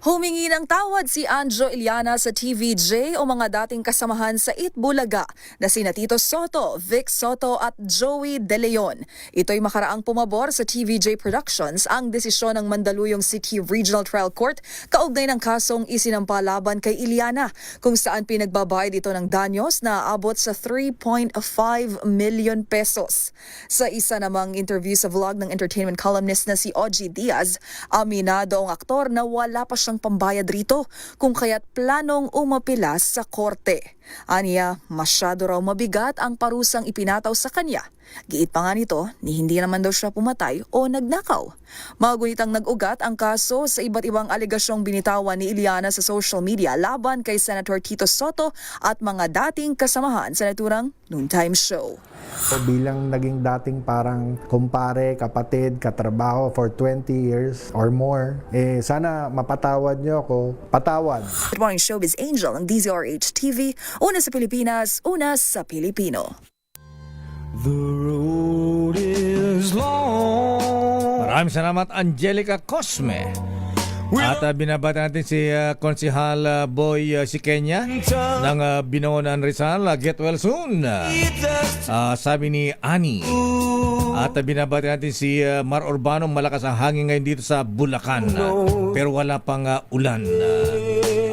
Humingi ng tawad si Anjo Iliana sa TVJ o mga dating kasamahan sa Itbulaga na sina Tito Soto, Vic Soto at Joey De Leon. Ito'y makaraang pumabor sa TVJ Productions ang desisyon ng Mandaluyong City Regional Trial Court kaugnay ng kasong isinampa laban kay Iliana kung saan pinagbabayad ito ng danyos na aabot sa 3.5 million pesos. Sa isa namang interview sa vlog ng entertainment columnist na si Ogie Diaz, aminado ang aktor na wala pa siyang pambayad rito kung kaya't planong umapila sa korte. Aniya, masyado raw mabigat ang parusang ipinataw sa kanya. Giit pa nga nito ni hindi naman daw siya pumatay o nagnakaw. Magunitang nag-ugat ang kaso sa iba't ibang alegasyong binitawan ni Iliana sa social media laban kay Senator Tito Soto at mga dating kasamahan sa naturang Noontime Show. O bilang naging dating parang kumpare, kapatid, katrabaho for 20 years or more, sana mapatawad niyo ako. Patawad. Good morning, Showbiz Angel ng DZRH TV. Una sa Pilipinas, una sa Pilipino. The road is long. Maraming salamat, Angelica Cosme. At binabati natin si Konsihal Boy si Kenya ng Binonan Rizal. Get well soon, sabi ni Ani. At binabati natin si Mar Urbano. Malakas ang hangin ngayon dito sa Bulacan, pero wala pang ulan.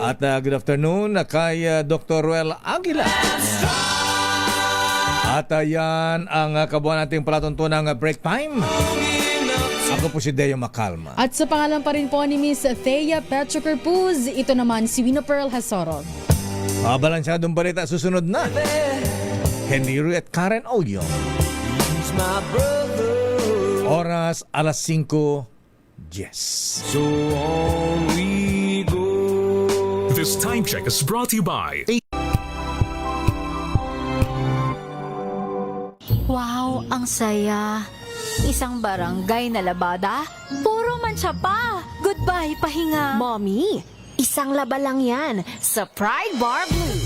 At good afternoon kay Dr. Ruel Aguila. At yan ang kabuuan nating palatuntunang break time. Ako po si Deo Macalma. At sa pangalan pa rin po ni Miss Thea Petrocarpuz, ito naman si Wino Pearl Hasoro. Balansyadong balita susunod na. Henry at Karen Olio. Oras alas 5. Yes. So on we go. This time check is brought to you by Wow, ang saya. Isang barangay na labada, puro mancha pa. Goodbye, pahinga. Mommy, isang laba lang yan sa Pride Bar Blue.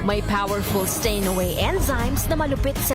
May powerful stain-away enzymes na malupit sa